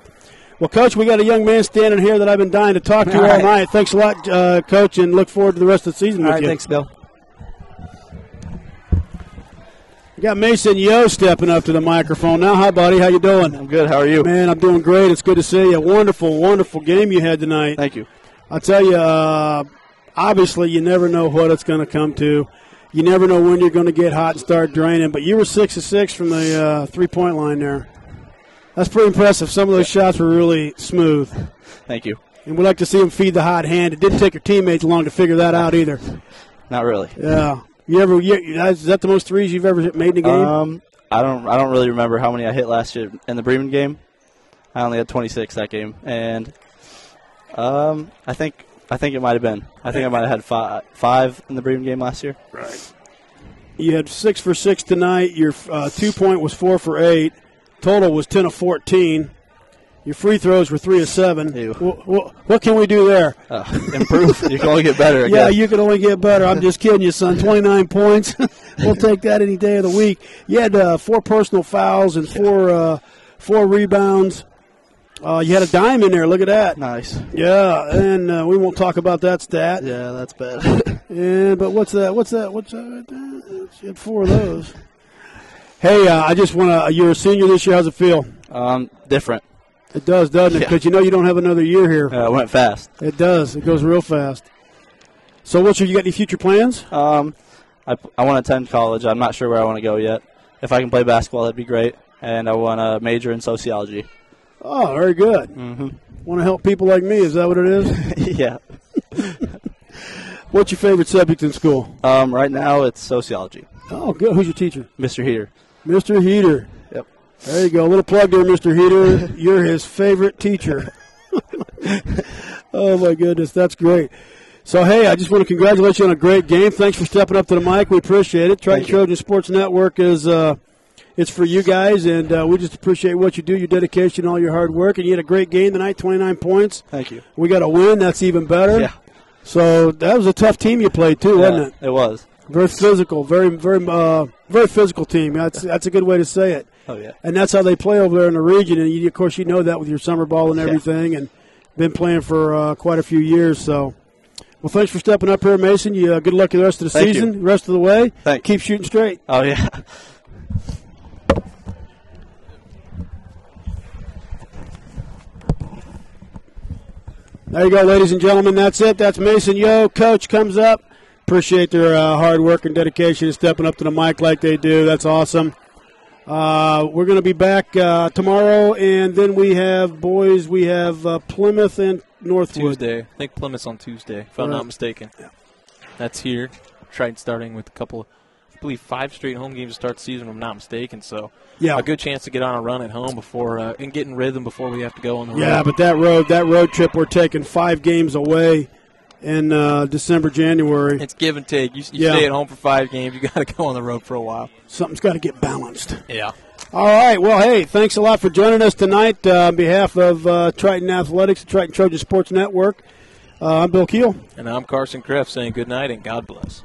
Well, Coach, we got a young man standing here that I've been dying to talk to all night. Thanks a lot, Coach, and look forward to the rest of the season with you. Thanks, Bill. We got Masen Yeo stepping up to the microphone now. Hi, buddy. How you doing? I'm good. How are you? Man, I'm doing great. It's good to see you. Wonderful, wonderful game you had tonight. Thank you. I'll tell you, obviously you never know what it's going to come to. You never know when you're going to get hot and start draining, but you were 6 of 6 from the three-point line there. That's pretty impressive. Some of those shots were really smooth. Thank you. And we'd like to see them feed the hot hand. It didn't take your teammates long to figure that out either. Not really. Yeah. Is that the most threes you've ever made in a game? I don't really remember how many I hit last year in the Bremen game. I only had 26 that game, and I think it might have been. I think I might have had five in the Bremen game last year. Right. You had 6 for 6 tonight. Your 2-point was 4 for 8. Total was 10 of 14. Your free throws were 3 of 7. What can we do there? Improve. You can only get better. Yeah, you can only get better. I'm just kidding you, son. 29 points. We'll take that any day of the week. You had 4 personal fouls and 4 rebounds. You had a dime in there. Look at that. Nice. Yeah, and we won't talk about that stat. Yeah, that's bad. Yeah, but what's that? You had 4 of those. Hey, I just want to – you're a senior this year. How's it feel? Different. It does, doesn't it? Because you don't have another year here. It went fast. It does. It goes real fast. So you got any future plans? I want to attend college. I'm not sure where I want to go yet. If I can play basketball, that'd be great. And I want to major in sociology. Oh, very good. Mm-hmm. Want to help people like me? Is that what it is? Yeah. What's your favorite subject in school? Right now it's sociology. Oh, good. Who's your teacher? Mr. Heater. Mr. Heater. Yep. There you go. A little plug there, Mr. Heater. You're his favorite teacher. Oh, my goodness. That's great. So, hey, I just want to congratulate you on a great game. Thanks for stepping up to the mic. We appreciate it. Triton Trojan Sports Network is it's for you guys, and we just appreciate what you do, your dedication, all your hard work. And you had a great game tonight, 29 points. Thank you. We got a win. That's even better. Yeah. So that was a tough team you played, too, wasn't it? It was. Very physical, very physical team. That's a good way to say it. Oh, yeah. And that's how they play over there in the region. And, of course, you know that with your summer ball and everything, and been playing for quite a few years. So, well, thanks for stepping up here, Mason. You good luck the rest of the season, rest of the way. Thanks. Keep shooting straight. Oh, yeah. There you go, ladies and gentlemen. That's it. That's Masen Yeo. Coach comes up. Appreciate their hard work and dedication and stepping up to the mic like they do. That's awesome. We're going to be back tomorrow, and then we have Plymouth and Northwood. Tuesday. I think Plymouth's on Tuesday, if I'm not mistaken. Yeah. That's here. Triton starting with I believe 5 straight home games to start the season, if I'm not mistaken. So a good chance to get on a run at home before and get in rhythm before we have to go on the road. Yeah, but that road trip, we're taking 5 games away in December, January. It's give and take. You stay at home for 5 games. You got to go on the road for a while. Something's got to get balanced. Yeah. All right. Well, hey, thanks a lot for joining us tonight on behalf of Triton Athletics and Triton Trojan Sports Network. I'm Bill Keel. And I'm Karson Kreft saying good night and God bless.